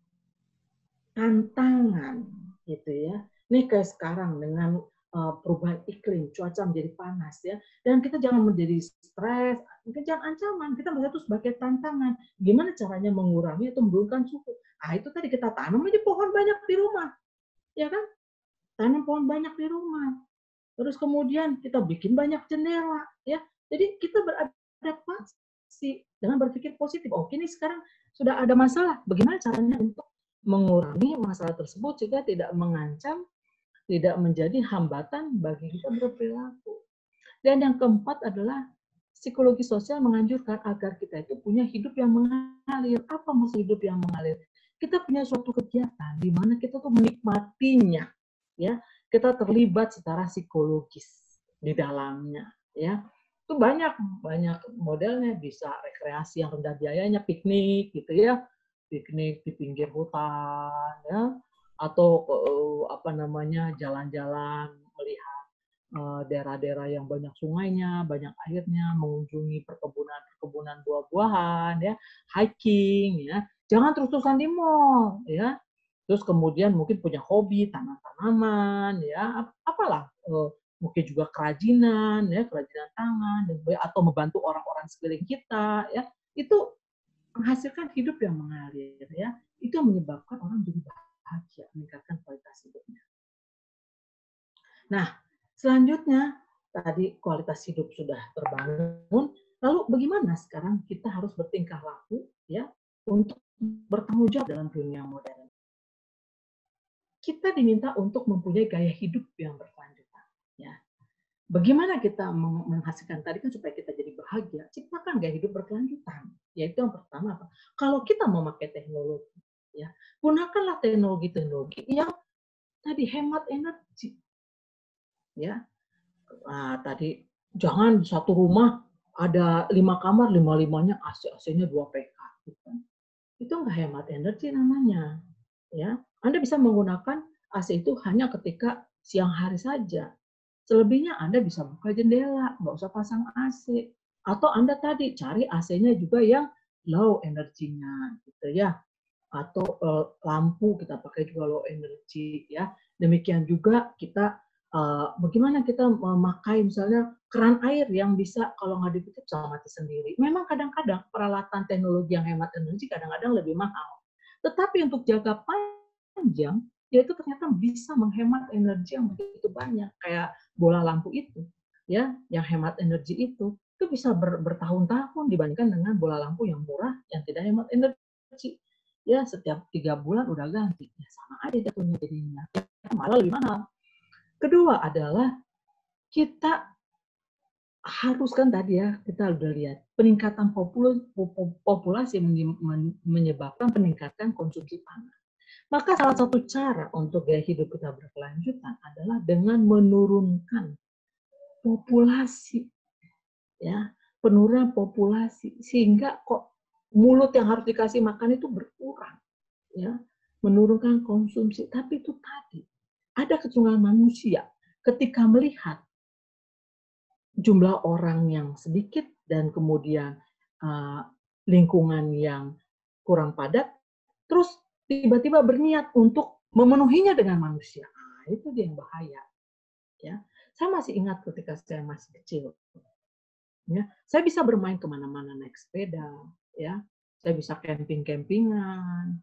Speaker 1: tantangan, gitu ya. Nih kayak sekarang dengan perubahan iklim, cuaca menjadi panas ya, dan kita jangan menjadi stres, mungkin jangan ancaman, kita melihat itu sebagai tantangan. Gimana caranya mengurangi atau menurunkan suhu? Ah itu tadi kita tanam aja pohon banyak di rumah, ya kan? Tanam pohon banyak di rumah. Terus kemudian kita bikin banyak jendela, ya. Jadi kita beradaptasi dengan berpikir positif. Oh, ini sekarang sudah ada masalah. Bagaimana caranya untuk mengurangi masalah tersebut sehingga tidak mengancam, tidak menjadi hambatan bagi kita berperilaku. Dan yang keempat adalah psikologi sosial menganjurkan agar kita itu punya hidup yang mengalir. Apa maksud hidup yang mengalir? Kita punya suatu kegiatan di mana kita tuh menikmatinya, ya. Kita terlibat secara psikologis di dalamnya, ya. Itu banyak modelnya, bisa rekreasi yang rendah biayanya, piknik gitu ya. Piknik di pinggir hutan ya, atau jalan-jalan melihat daerah-daerah yang banyak sungainya, banyak airnya, mengunjungi perkebunan buah-buahan, ya, hiking, ya, jangan terus-terusan di mall, ya. Terus kemudian mungkin punya hobi tanam-tanaman, ya, apalah, mungkin juga kerajinan, ya, kerajinan tangan, atau membantu orang-orang sekeliling kita, ya, itu menghasilkan hidup yang mengalir, ya. Itu yang menyebabkan orang jadi bahagia, meningkatkan kualitas hidupnya. Nah, selanjutnya, tadi kualitas hidup sudah terbangun, lalu bagaimana sekarang kita harus bertingkah laku ya untuk bertanggung jawab dalam dunia modern. Kita diminta untuk mempunyai gaya hidup yang berkelanjutan. Ya. Bagaimana kita menghasilkan tadi kan supaya kita jadi bahagia, ciptakan gaya hidup berkelanjutan. Yaitu yang pertama apa? Kalau kita memakai teknologi, ya, gunakanlah teknologi-teknologi yang tadi hemat energi. Ya, tadi jangan satu rumah ada 5 kamar, 5-5-nya AC, AC-nya 2 PK. Gitu kan. Itu nggak hemat energi namanya. Ya, Anda bisa menggunakan AC itu hanya ketika siang hari saja. Selebihnya Anda bisa buka jendela, nggak usah pasang AC. Atau Anda tadi cari AC-nya juga yang low energinya, gitu ya. Atau lampu kita pakai juga low energy ya. Demikian juga kita bagaimana kita memakai misalnya keran air yang bisa kalau nggak ditutup bisa mati sendiri. Memang kadang-kadang peralatan teknologi yang hemat energi kadang-kadang lebih mahal. Tetapi untuk jangka panjang, ya itu ternyata bisa menghemat energi yang begitu banyak. Kayak bola lampu itu, ya, yang hemat energi itu bisa bertahun-tahun dibandingkan dengan bola lampu yang murah yang tidak hemat energi. Ya setiap 3 bulan udah ganti. Ya sama aja jatuhnya jadinya. Malah lebih mahal. Kedua adalah kita haruskan tadi ya, kita udah lihat peningkatan populasi menyebabkan peningkatan konsumsi pangan. Maka salah satu cara untuk gaya hidup kita berkelanjutan adalah dengan menurunkan populasi, ya, penurunan populasi sehingga kok mulut yang harus dikasih makan itu berkurang, ya, menurunkan konsumsi. Tapi itu tadi ada kecenderungan manusia ketika melihat jumlah orang yang sedikit dan kemudian lingkungan yang kurang padat, terus tiba-tiba berniat untuk memenuhinya dengan manusia. Nah, itu dia yang bahaya. Ya, saya masih ingat ketika saya masih kecil. Ya, saya bisa bermain kemana-mana naik sepeda. Ya, saya bisa camping-campingan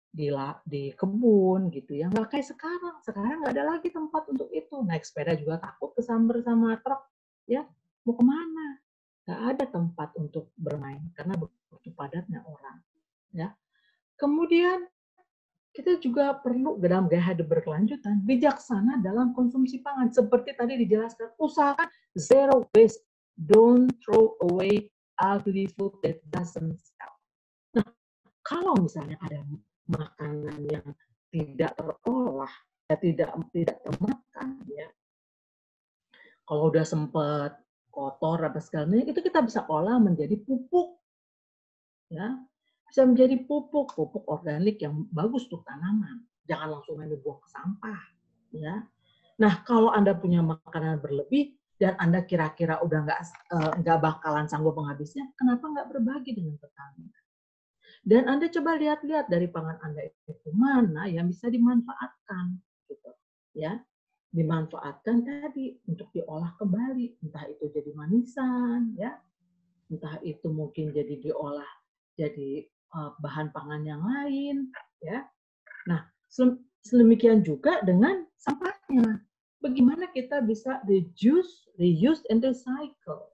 Speaker 1: di kebun gitu ya. Nggak kayak sekarang. Sekarang nggak ada lagi tempat untuk itu. Naik sepeda juga takut kesamber sama truk. Ya, mau kemana? Nggak ada tempat untuk bermain karena begitu padatnya orang. Ya. Kemudian kita juga perlu dalam gaya hidup berkelanjutan bijaksana dalam konsumsi pangan seperti tadi dijelaskan, usahakan zero waste, don't throw away ugly food that doesn't sell. Nah, kalau misalnya ada makanan yang tidak terolah, ya tidak termakan, ya, kalau udah sempet kotor apa segala itu kita bisa olah menjadi pupuk, ya, bisa menjadi pupuk organik yang bagus untuk tanaman. Jangan langsung main dibuang ke sampah, ya. Nah, kalau Anda punya makanan berlebih dan Anda kira-kira udah nggak bakalan sanggup menghabisnya, kenapa nggak berbagi dengan tetangga? Dan Anda coba lihat-lihat dari pangan Anda itu mana yang bisa dimanfaatkan, gitu, ya. Dimanfaatkan tadi untuk diolah kembali, entah itu jadi manisan, ya, entah itu mungkin jadi diolah jadi bahan pangan yang lain, ya. Nah, sedemikian juga dengan sampahnya. Bagaimana kita bisa reduce, reuse, and recycle.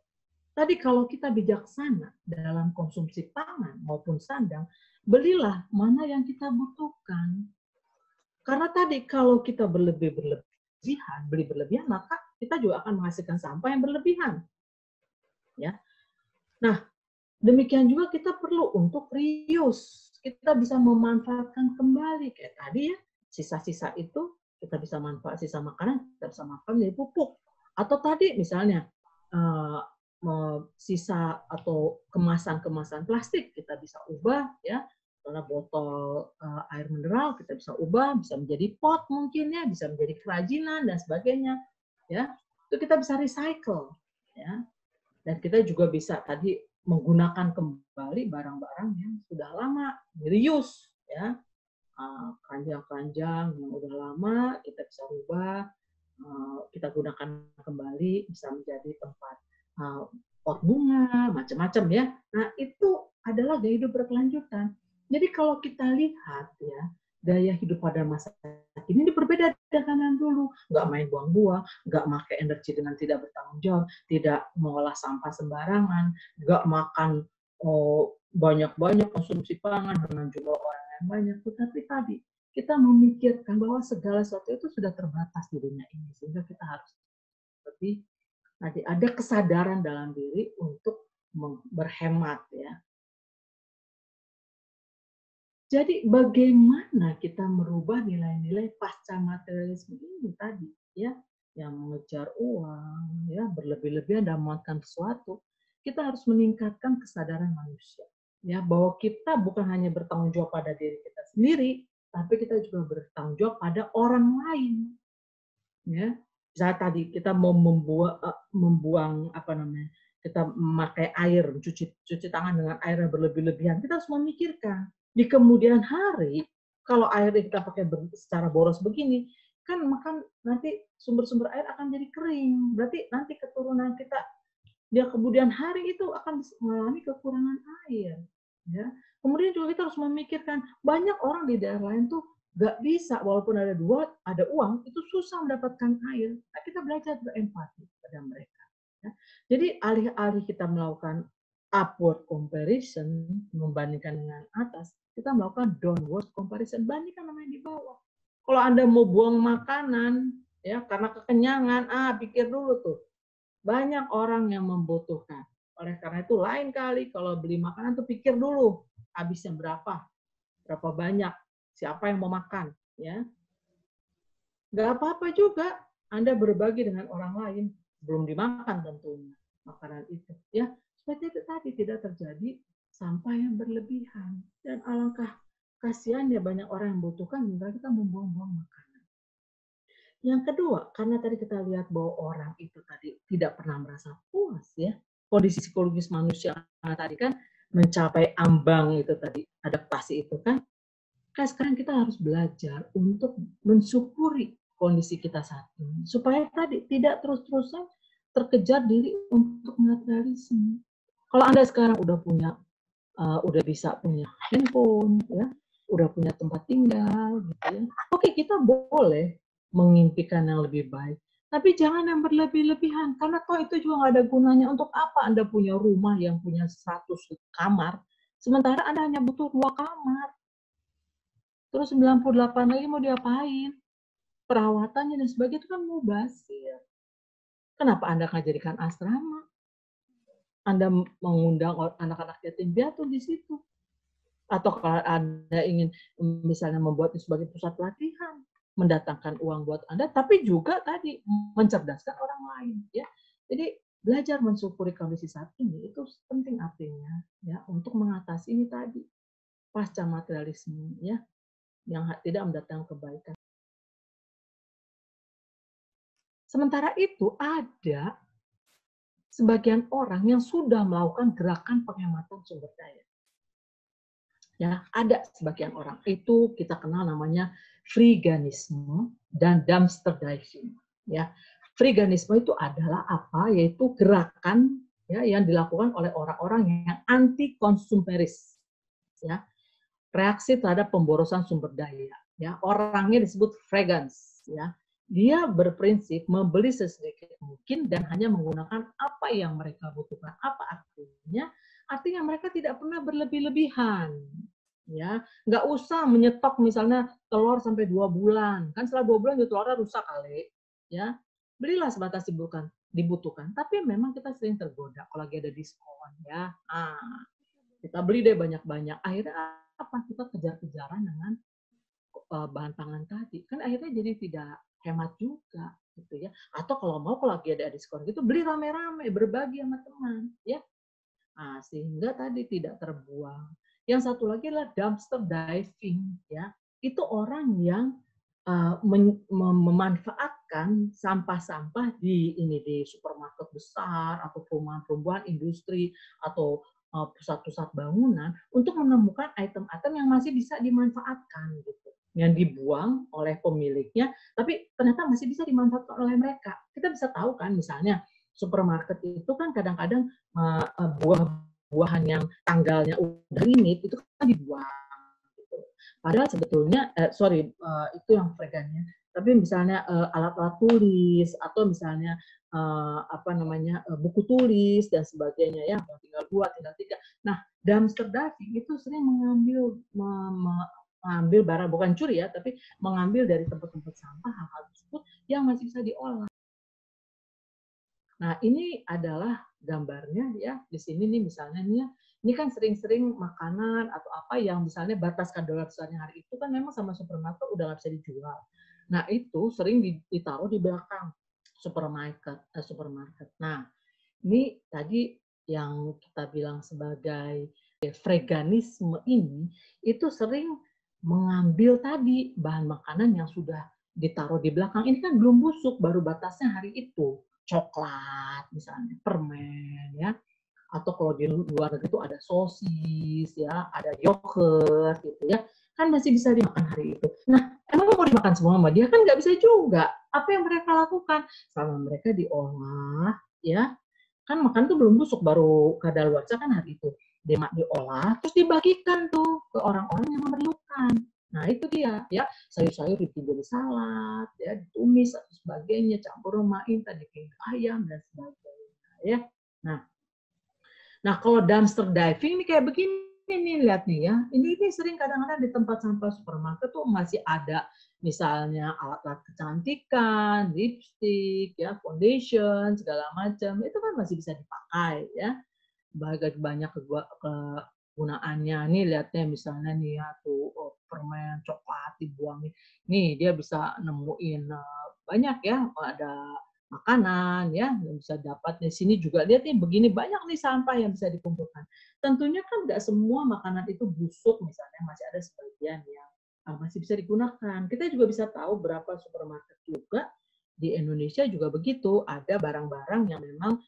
Speaker 1: Tadi kalau kita bijaksana dalam konsumsi pangan maupun sandang, belilah mana yang kita butuhkan. Karena tadi kalau kita beli berlebihan, maka kita juga akan menghasilkan sampah yang berlebihan. Ya. Nah, demikian juga kita perlu untuk reuse. Kita bisa memanfaatkan kembali kayak tadi ya, sisa-sisa itu kita bisa manfaat sisa makanan, kita bisa makan jadi pupuk. Atau tadi misalnya sisa atau kemasan-kemasan plastik kita bisa ubah ya, karena botol air mineral kita bisa ubah, bisa menjadi pot mungkin ya, bisa menjadi kerajinan dan sebagainya ya. Itu kita bisa recycle ya. Dan kita juga bisa tadi menggunakan kembali barang-barang yang sudah lama, reuse ya. Keranjang-keranjang yang udah lama kita bisa rubah, kita gunakan kembali, bisa menjadi tempat pot bunga, macam-macam ya. Nah, itu adalah gaya hidup berkelanjutan. Jadi kalau kita lihat ya, gaya hidup pada masa kini ini berbeda dengan yang dulu. Nggak main buang-buang, nggak pakai energi dengan tidak bertanggung jawab, tidak mengolah sampah sembarangan, nggak makan banyak-banyak konsumsi pangan dengan jumlah orang yang banyak. Tetapi tadi kita memikirkan bahwa segala sesuatu itu sudah terbatas di dunia ini, sehingga kita harus lebih tadi ada kesadaran dalam diri untuk berhemat ya. Jadi bagaimana kita merubah nilai-nilai pasca materialisme ini tadi, ya, yang mengejar uang, ya, berlebih-lebihan dan memuatkan sesuatu. Kita harus meningkatkan kesadaran manusia, ya, bahwa kita bukan hanya bertanggung jawab pada diri kita sendiri, tapi kita juga bertanggung jawab pada orang lain, ya. Misalnya tadi kita mau membuang apa namanya, kita memakai air, cuci tangan dengan air yang berlebih-lebihan, kita harus memikirkan di kemudian hari kalau air kita pakai secara boros begini, kan maka nanti sumber-sumber air akan jadi kering. Berarti nanti keturunan kita dia kemudian hari itu akan mengalami kekurangan air. Ya. Kemudian juga kita harus memikirkan banyak orang di daerah lain tuh nggak bisa, walaupun ada uang, itu susah mendapatkan air. Nah, kita belajar berempati pada mereka. Ya. Jadi alih-alih kita melakukan upward comparison, membandingkan dengan atas, kita melakukan downward comparison, bandingkan sama yang di bawah. Kalau Anda mau buang makanan, ya karena kekenyangan, pikir dulu tuh, banyak orang yang membutuhkan. Oleh karena itu lain kali kalau beli makanan tuh pikir dulu habisnya berapa banyak, siapa yang mau makan, ya. Nggak apa-apa juga Anda berbagi dengan orang lain, belum dimakan tentunya makanan itu, ya. Supaya itu tadi tidak terjadi sampah yang berlebihan. Dan alangkah kasihannya banyak orang yang membutuhkan, sementara kita membuang-buang makanan. Yang kedua, karena tadi kita lihat bahwa orang itu tadi tidak pernah merasa puas, ya. Kondisi psikologis manusia tadi kan mencapai ambang itu tadi, adaptasi itu kan. Kan sekarang kita harus belajar untuk mensyukuri kondisi kita saat ini. Supaya tadi tidak terus-terusan terkejar diri untuk materialisme. Kalau Anda sekarang udah bisa punya handphone, ya, udah punya tempat tinggal, gitu ya. Oke, kita boleh mengimpikan yang lebih baik, tapi jangan yang berlebih-lebihan, karena toh itu juga nggak ada gunanya. Untuk apa Anda punya rumah yang punya 100 kamar, sementara Anda hanya butuh 2 kamar. Terus 98 lagi mau diapain? Perawatannya dan sebagainya itu kan mubazir. Kenapa Anda nggak jadikan asrama? Anda mengundang anak-anak yatim piatu di situ. Atau kalau Anda ingin misalnya membuat itu sebagai pusat pelatihan, mendatangkan uang buat Anda, tapi juga tadi mencerdaskan orang lain, ya. Jadi belajar mensyukuri kondisi saat ini itu penting artinya, ya, untuk mengatasi ini tadi pasca materialisme, ya, yang tidak mendatangkan kebaikan. Sementara itu ada sebagian orang yang sudah melakukan gerakan penghematan sumber daya. Ya, ada sebagian orang itu kita kenal namanya freeganisme dan dumpster diving. Ya, freeganisme itu adalah apa? Yaitu gerakan, ya, yang dilakukan oleh orang-orang yang anti konsumeris. Ya, reaksi terhadap pemborosan sumber daya. Ya, orangnya disebut freegans. Ya, dia berprinsip membeli sesedikit mungkin dan hanya menggunakan apa yang mereka butuhkan. Apa artinya? Artinya mereka tidak pernah berlebih-lebihan. Ya, nggak usah menyetok misalnya telur sampai 2 bulan. Kan setelah 2 bulan itu telurnya rusak kali. Ya, belilah sebatas dibutuhkan. Tapi memang kita sering tergoda kalau lagi ada diskon, ya. Kita beli deh banyak-banyak. Akhirnya apa? Kita kejar-kejaran dengan bahan pangan tadi, kan akhirnya jadi tidak hemat juga, gitu ya. Atau kalau lagi ada diskon gitu, beli rame-rame, berbagi sama teman, ya. Sehingga tadi tidak terbuang. Yang satu lagi adalah dumpster diving, ya. Itu orang yang memanfaatkan sampah-sampah di supermarket besar atau perumahan-perumahan industri atau pusat-pusat bangunan untuk menemukan item-item yang masih bisa dimanfaatkan gitu, yang dibuang oleh pemiliknya tapi ternyata masih bisa dimanfaatkan oleh mereka. Kita bisa tahu kan misalnya supermarket itu kan kadang-kadang buah-buahan yang tanggalnya udah limit itu kan dibuang. Padahal sebetulnya, itu yang fregannya. Tapi misalnya alat-alat tulis atau misalnya buku tulis dan sebagainya ya, tinggal 2, tinggal 3. Nah, dumpster diving itu sering mengambil barang, bukan curi ya, tapi mengambil dari tempat-tempat sampah hal-hal tersebut yang masih bisa diolah. Nah, ini adalah gambarnya ya. Di sini nih misalnya nih ya, ini kan sering-sering makanan atau apa yang misalnya batas kadaluarsanya hari itu kan memang sama supermarket udah nggak bisa dijual. Nah itu sering ditaruh di belakang supermarket. Nah ini tadi yang kita bilang sebagai veganisme ini itu sering mengambil tadi bahan makanan yang sudah ditaruh di belakang. Ini kan belum busuk, baru batasnya hari itu. Coklat misalnya, permen ya. Atau kalau di luar negeri itu ada sosis ya, ada yogurt gitu ya. Kan masih bisa dimakan hari itu. Nah, emang mau dimakan semua sama dia kan nggak bisa juga. Apa yang mereka lakukan? Sama mereka diolah ya, kan makan tuh belum busuk baru kadaluarsa kan hari itu dia diolah terus dibagikan tuh ke orang-orang yang memerlukan. Nah itu dia ya, sayur-sayur dibikin jadi salad ya, ditumis atau sebagainya, campur remain tadi ayam dan sebagainya ya. Nah kalau dumpster diving ini kayak begini nih, lihat nih ya, ini sering kadang-kadang di tempat sampah supermarket tuh masih ada misalnya alat-alat kecantikan, lipstick, ya, foundation, segala macam, itu kan masih bisa dipakai ya. Banyak kegunaannya. Nih lihatnya misalnya nih ya tuh permen coklat dibuangin. Nih dia bisa nemuin banyak ya, ada makanan ya yang bisa dapat di sini juga. Lihat nih begini banyak nih sampah yang bisa dikumpulkan. Tentunya kan nggak semua makanan itu busuk, misalnya masih ada sebagian yang masih bisa digunakan. Kita juga bisa tahu berapa supermarket juga di Indonesia juga begitu, ada barang-barang yang memang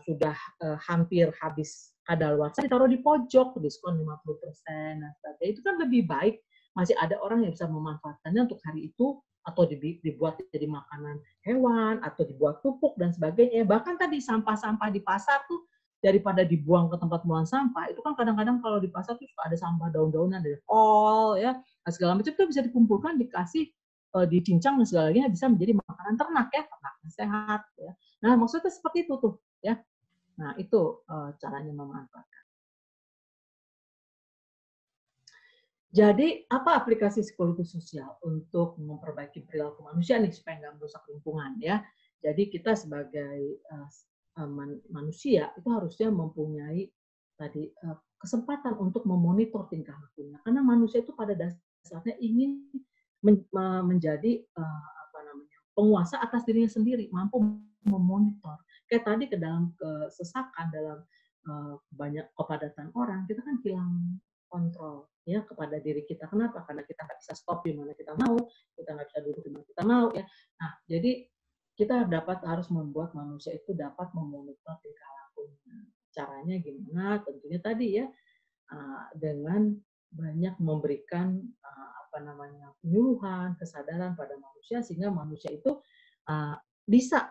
Speaker 1: sudah hampir habis kadaluarsa ditaruh di pojok, diskon 50%, dan sebagainya. Itu kan lebih baik masih ada orang yang bisa memanfaatkannya untuk hari itu, atau dibuat jadi makanan hewan, atau dibuat pupuk dan sebagainya. Bahkan tadi sampah-sampah di pasar tuh daripada dibuang ke tempat buangan sampah, itu kan kadang-kadang kalau di pasar tuh suka ada sampah daun-daunan dari kol ya, segala macam itu bisa dikumpulkan, dikasih dicincang dan segalanya bisa menjadi makanan ternak ya, ternak yang sehat ya. Nah maksudnya seperti itu tuh ya. Nah itu caranya memanfaatkan. Jadi apa aplikasi psikologi sosial untuk memperbaiki perilaku manusia nih supaya nggak merusak lingkungan ya. Jadi kita sebagai manusia itu harusnya mempunyai tadi kesempatan untuk memonitor tingkah lakunya, karena manusia itu pada dasarnya ingin menjadi apa namanya, penguasa atas dirinya sendiri, mampu memonitor. Kayak tadi ke dalam kesesakan, dalam banyak kepadatan orang, kita kan hilang kontrol ya kepada diri kita. Kenapa? Karena kita nggak bisa stop di mana kita mau, kita nggak bisa duduk di mana kita mau ya. Nah, jadi kita harus membuat manusia itu dapat memonitor tingkah lakunya. Caranya gimana? Tentunya tadi ya dengan banyak memberikan apa namanya, penyuluhan, kesadaran pada manusia sehingga manusia itu bisa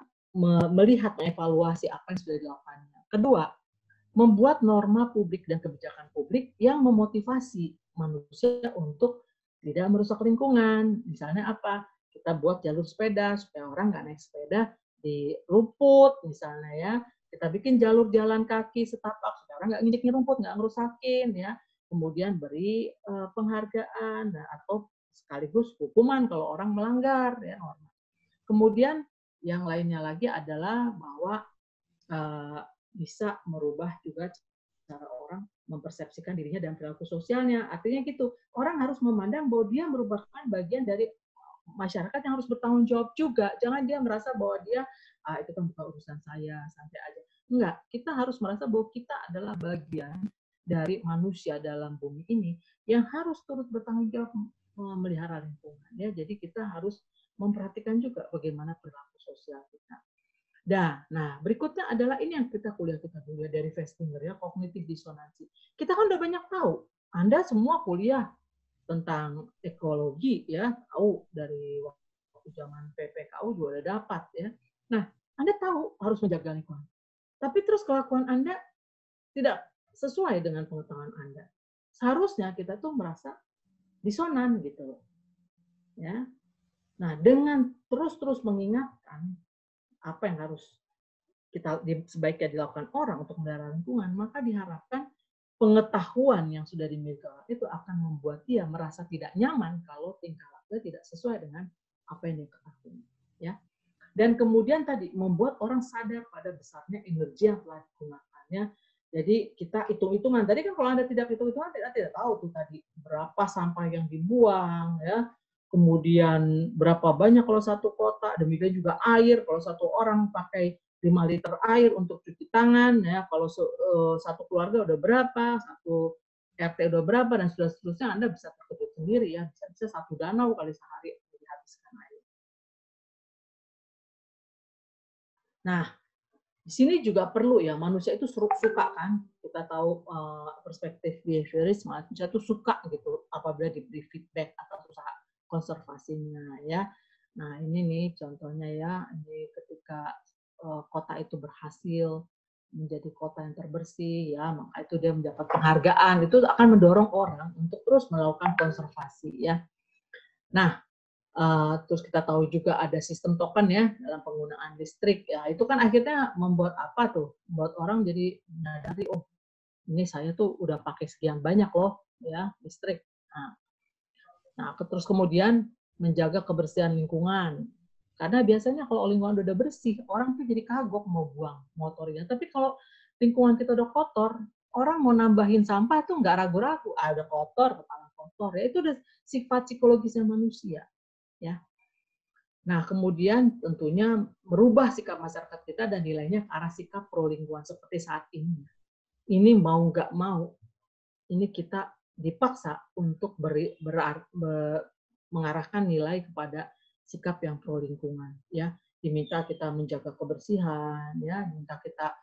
Speaker 1: melihat, mengevaluasi apa yang sudah dilakukannya. Kedua, membuat norma publik dan kebijakan publik yang memotivasi manusia untuk tidak merusak lingkungan. Misalnya apa? Kita buat jalur sepeda supaya orang nggak naik sepeda di rumput, misalnya ya. Kita bikin jalur jalan kaki setapak supaya orang nggak nginjek rumput, nggak ngerusakin ya. Kemudian beri penghargaan atau sekaligus hukuman kalau orang melanggar ya. Kemudian yang lainnya lagi adalah bahwa bisa merubah juga cara orang mempersepsikan dirinya dan perilaku sosialnya. Artinya gitu, orang harus memandang bahwa dia merupakan bagian dari masyarakat yang harus bertanggung jawab juga. Jangan dia merasa bahwa dia itu kan bukan urusan saya, santai aja. Enggak, kita harus merasa bahwa kita adalah bagian dari manusia dalam bumi ini yang harus turut bertanggung jawab memelihara lingkungan. Ya, jadi kita harus memperhatikan juga bagaimana perilaku sosial kita. Nah, berikutnya adalah ini yang kita kuliah dari Festinger ya, kognitif disonansi. Kita kan udah banyak tahu. Anda semua kuliah tentang ekologi ya, tahu dari waktu zaman PPKU juga udah dapat ya. Nah, Anda tahu harus menjaga lingkungan. Tapi terus kelakuan Anda tidak sesuai dengan pengetahuan Anda. Seharusnya kita tuh merasa disonan gitu. Ya. Nah, dengan terus-terus mengingatkan apa yang harus sebaiknya dilakukan orang untuk melihara lingkungan, maka diharapkan pengetahuan yang sudah dimiliki orang itu akan membuat dia merasa tidak nyaman kalau tingkah lakunya tidak sesuai dengan apa yang diketahui. Ya. Dan kemudian tadi membuat orang sadar pada besarnya energi yang telah digunakannya Jadi kita hitung-hitungan. Tadi kan kalau Anda tidak hitung-hitungan, Anda tidak tahu tuh tadi berapa sampah yang dibuang, ya. Kemudian berapa banyak kalau satu kota, demikian juga air, kalau satu orang pakai 5 liter air untuk cuci tangan, ya. Kalau satu keluarga udah berapa, satu RT udah berapa, dan seterusnya Anda bisa terkejut sendiri, ya. Bisa satu danau kali sehari dihabiskan air. Nah, di sini juga perlu ya, manusia itu suka kan, kita tahu perspektif behavioris, manusia itu suka gitu apabila diberi feedback atas usaha konservasinya, ya. Nah, ini nih contohnya ya, ini ketika kota itu berhasil menjadi kota yang terbersih, ya, maka itu dia mendapat penghargaan, itu akan mendorong orang untuk terus melakukan konservasi, ya. Nah, terus kita tahu juga ada sistem token ya dalam penggunaan listrik. Ya, itu kan akhirnya membuat apa tuh? Membuat orang jadi menyadari, oh ini saya tuh udah pakai sekian banyak loh ya listrik. Terus kemudian menjaga kebersihan lingkungan. Karena biasanya kalau lingkungan udah bersih, orang tuh jadi kagok mau buang motornya. Tapi kalau lingkungan kita udah kotor, orang mau nambahin sampah tuh nggak ragu-ragu. Ada kotor, kepala kotor. Ya itu udah sifat psikologisnya manusia. Ya. Nah, kemudian tentunya merubah sikap masyarakat kita dan nilainya ke arah sikap pro lingkungan seperti saat ini. Ini mau nggak mau, ini kita dipaksa untuk mengarahkan nilai kepada sikap yang pro lingkungan. Ya, diminta kita menjaga kebersihan, ya, diminta kita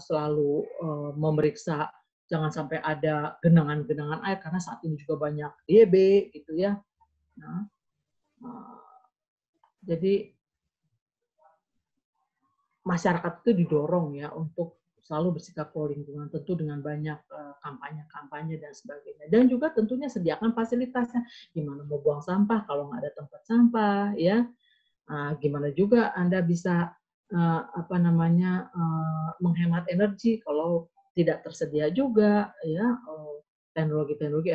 Speaker 1: selalu memeriksa jangan sampai ada genangan-genangan air karena saat ini juga banyak DB, gitu ya. Nah, jadi masyarakat itu didorong ya untuk selalu bersikap pro lingkungan, tentu dengan banyak kampanye-kampanye dan sebagainya. Dan juga tentunya sediakan fasilitasnya, gimana mau buang sampah kalau nggak ada tempat sampah, ya. Gimana juga Anda bisa menghemat energi kalau tidak tersedia juga, ya, teknologi-teknologi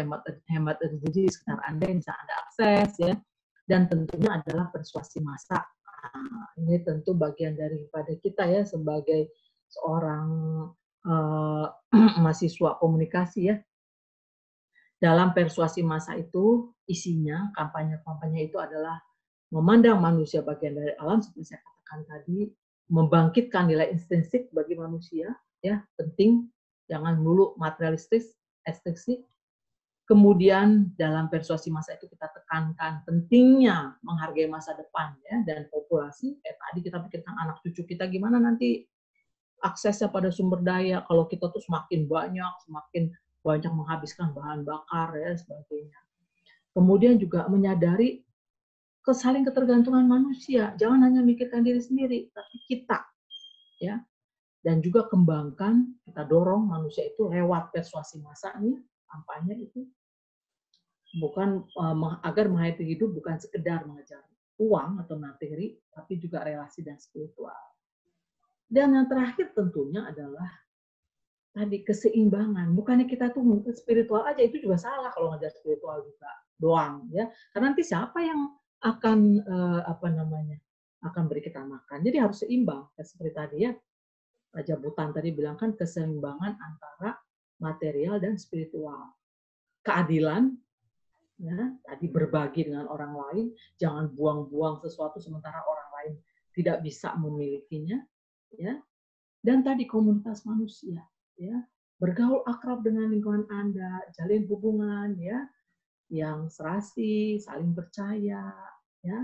Speaker 1: hemat energi di sekitar Anda yang bisa Anda akses, ya. Dan tentunya adalah persuasi massa. Ini tentu bagian daripada kita ya sebagai seorang mahasiswa komunikasi ya. Dalam persuasi massa itu isinya kampanye-kampanye itu adalah memandang manusia bagian dari alam seperti saya katakan tadi, membangkitkan nilai intrinsik bagi manusia ya, penting, jangan melulu materialistis, estetik. Kemudian dalam persuasi massa itu kita tekankan pentingnya menghargai masa depan ya, dan populasi. Kayak tadi kita pikirkan anak cucu kita gimana nanti aksesnya pada sumber daya kalau kita tuh semakin banyak menghabiskan bahan bakar ya sebagainya. Kemudian juga menyadari saling ketergantungan manusia. Jangan hanya mikirkan diri sendiri, tapi kita ya. Dan juga kembangkan, kita dorong manusia itu lewat persuasi massa nih, kampanye itu bukan agar menghayati hidup bukan sekedar mengejar uang atau materi, tapi juga relasi dan spiritual. Dan yang terakhir tentunya adalah tadi keseimbangan. Bukannya kita tuh spiritual aja, itu juga salah kalau ngejar spiritual juga doang ya. Karena nanti siapa yang akan akan beri kita makan. Jadi harus seimbang. Seperti tadi ya, Raja Butan tadi bilang kan keseimbangan antara material dan spiritual. Keadilan, ya, tadi berbagi dengan orang lain, jangan buang-buang sesuatu sementara orang lain tidak bisa memilikinya, ya. Dan tadi komunitas manusia, ya, bergaul akrab dengan lingkungan Anda, jalin hubungan, ya, yang serasi, saling percaya, ya.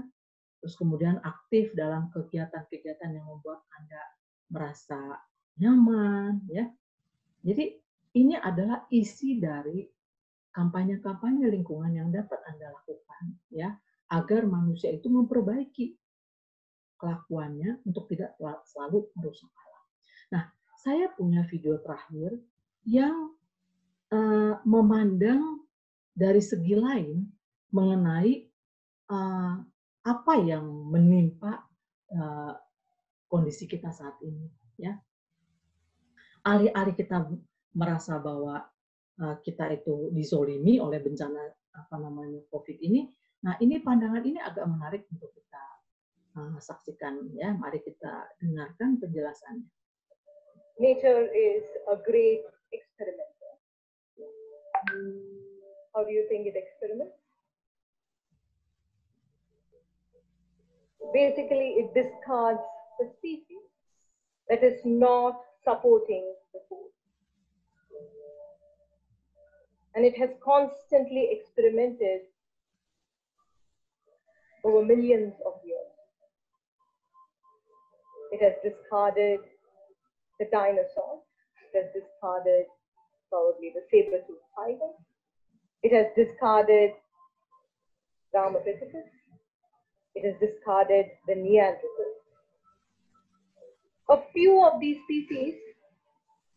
Speaker 1: Terus kemudian aktif dalam kegiatan-kegiatan yang membuat Anda merasa nyaman, ya. Jadi ini adalah isi dari kampanye-kampanye lingkungan yang dapat Anda lakukan ya, agar manusia itu memperbaiki kelakuannya untuk tidak selalu merusak alam. Nah, saya punya video terakhir yang memandang dari segi lain mengenai apa yang menimpa kondisi kita saat ini ya. Alih-alih kita merasa bahwa kita itu dizolimi oleh bencana COVID ini. Nah, ini pandangan ini agak menarik untuk kita saksikan ya. Mari kita dengarkan penjelasannya.
Speaker 2: nature is a great experimenter. How do you think it experiments? Basically, it discards the species that is not supporting the food. And it has constantly experimented over millions of years. It has discarded the dinosaurs. It has discarded probably the saber-toothed tiger. It has discarded Ramapithecus. It has discarded the Neanderthals. A few of these species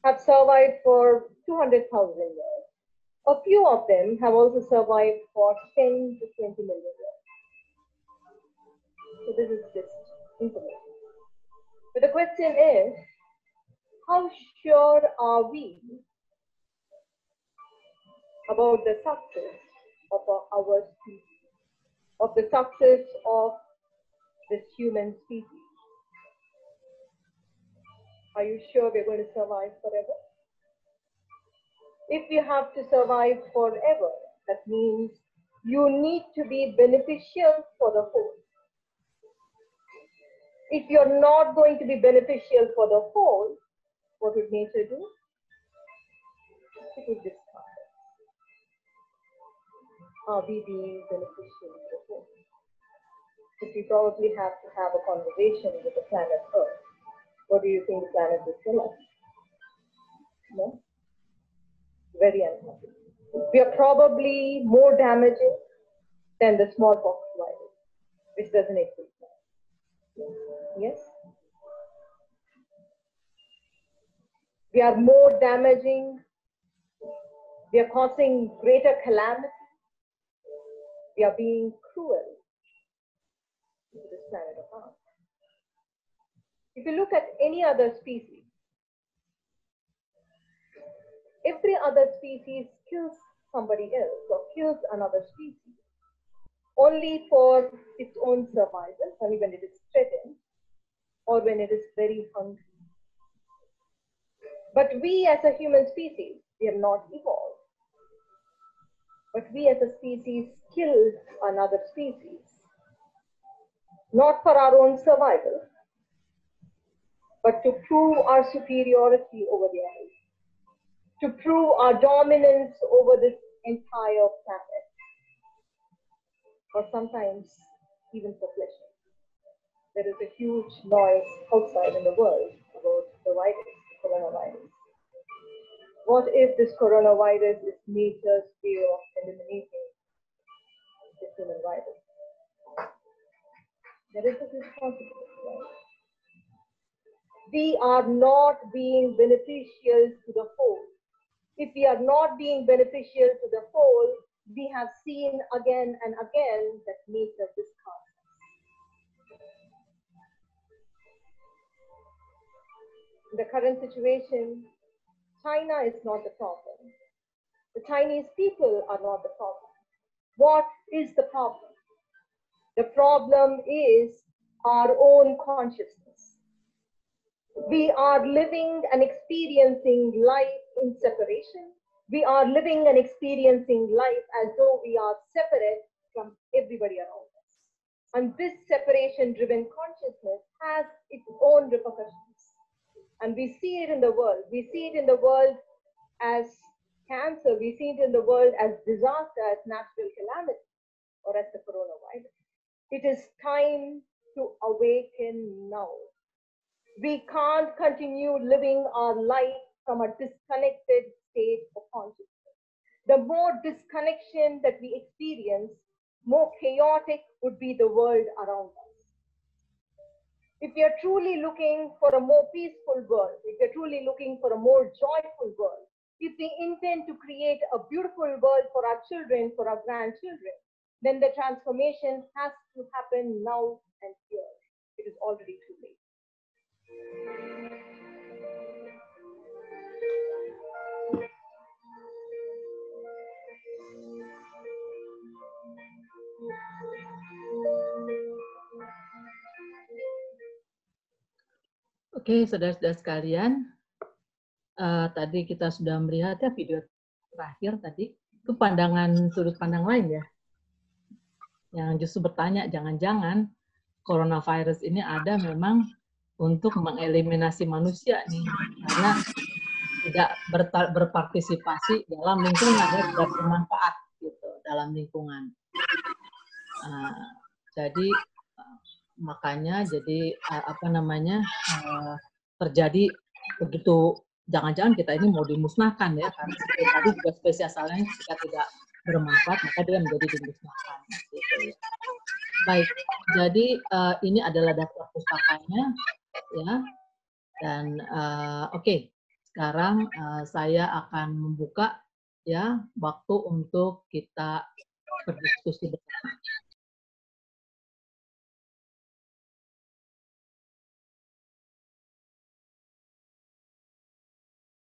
Speaker 2: have survived for 200,000 years. A few of them have also survived for 10 to 20 million years. So this is just information. But the question is, how sure are we about the success of our species, of the success of this human species? Are you sure we're going to survive forever? If you have to survive forever, that means you need to be beneficial for the whole. If you're not going to be beneficial for the whole, what would nature do? It would discard it. Are we being beneficial to the whole? If we probably have to have a conversation with the planet Earth, what do you think the planet would tell us? No? Very unhappy. We are probably more damaging than the smallpox virus, which doesn't exist now. Yes? We are more damaging. We are causing greater calamity. We are being cruel to this planet of ours. If you look at any other species, every other species kills somebody else or kills another species only for its own survival, only when it is threatened or when it is very hungry. But we as a human species, we have not evolved. But we as a species kill another species, not for our own survival, but to prove our superiority over the others, to prove our dominance over this entire planet, or sometimes even for pleasure. There is a huge noise outside in the world about the virus, the coronavirus. What if this coronavirus is nature's way of eliminating the human virus? There is a huge possibility, right? We are not being beneficial to the whole. If we are not being beneficial to the whole, we have seen again and again that nature discards us. In the current situation, China is not the problem. The Chinese people are not the problem. What is the problem? The problem is our own consciousness. We are living and experiencing life in separation. We are living and experiencing life as though we are separate from everybody around us. And this separation-driven consciousness has its own repercussions. And we see it in the world. We see it in the world as cancer. We see it in the world as disaster, as natural calamity, or as the coronavirus. It is time to awaken now. We can't continue living our life from a disconnected state of consciousness. The more disconnection that we experience, more chaotic would be the world around us. If we are truly looking for a more peaceful world, if we are truly looking for a more joyful world, if we intend to create a beautiful world for our children, for our grandchildren, then the transformation has to happen now and here. It is already too late.
Speaker 1: Oke, saudara-saudara sekalian, tadi kita sudah melihat ya video terakhir tadi, itu pandangan sudut pandang lain ya, yang justru bertanya jangan-jangan coronavirus ini ada memang untuk mengeliminasi manusia nih, karena tidak berpartisipasi dalam lingkungan ya, tidak bermanfaat gitu dalam lingkungan. Jadi makanya jadi terjadi begitu, jangan-jangan kita ini mau dimusnahkan ya, karena tadi juga spesies asalnya jika tidak bermanfaat maka dia menjadi dimusnahkan gitu ya. Baik, jadi ini adalah daftar pustakanya ya, dan oke. Sekarang saya akan membuka ya waktu untuk kita berdiskusi bersama.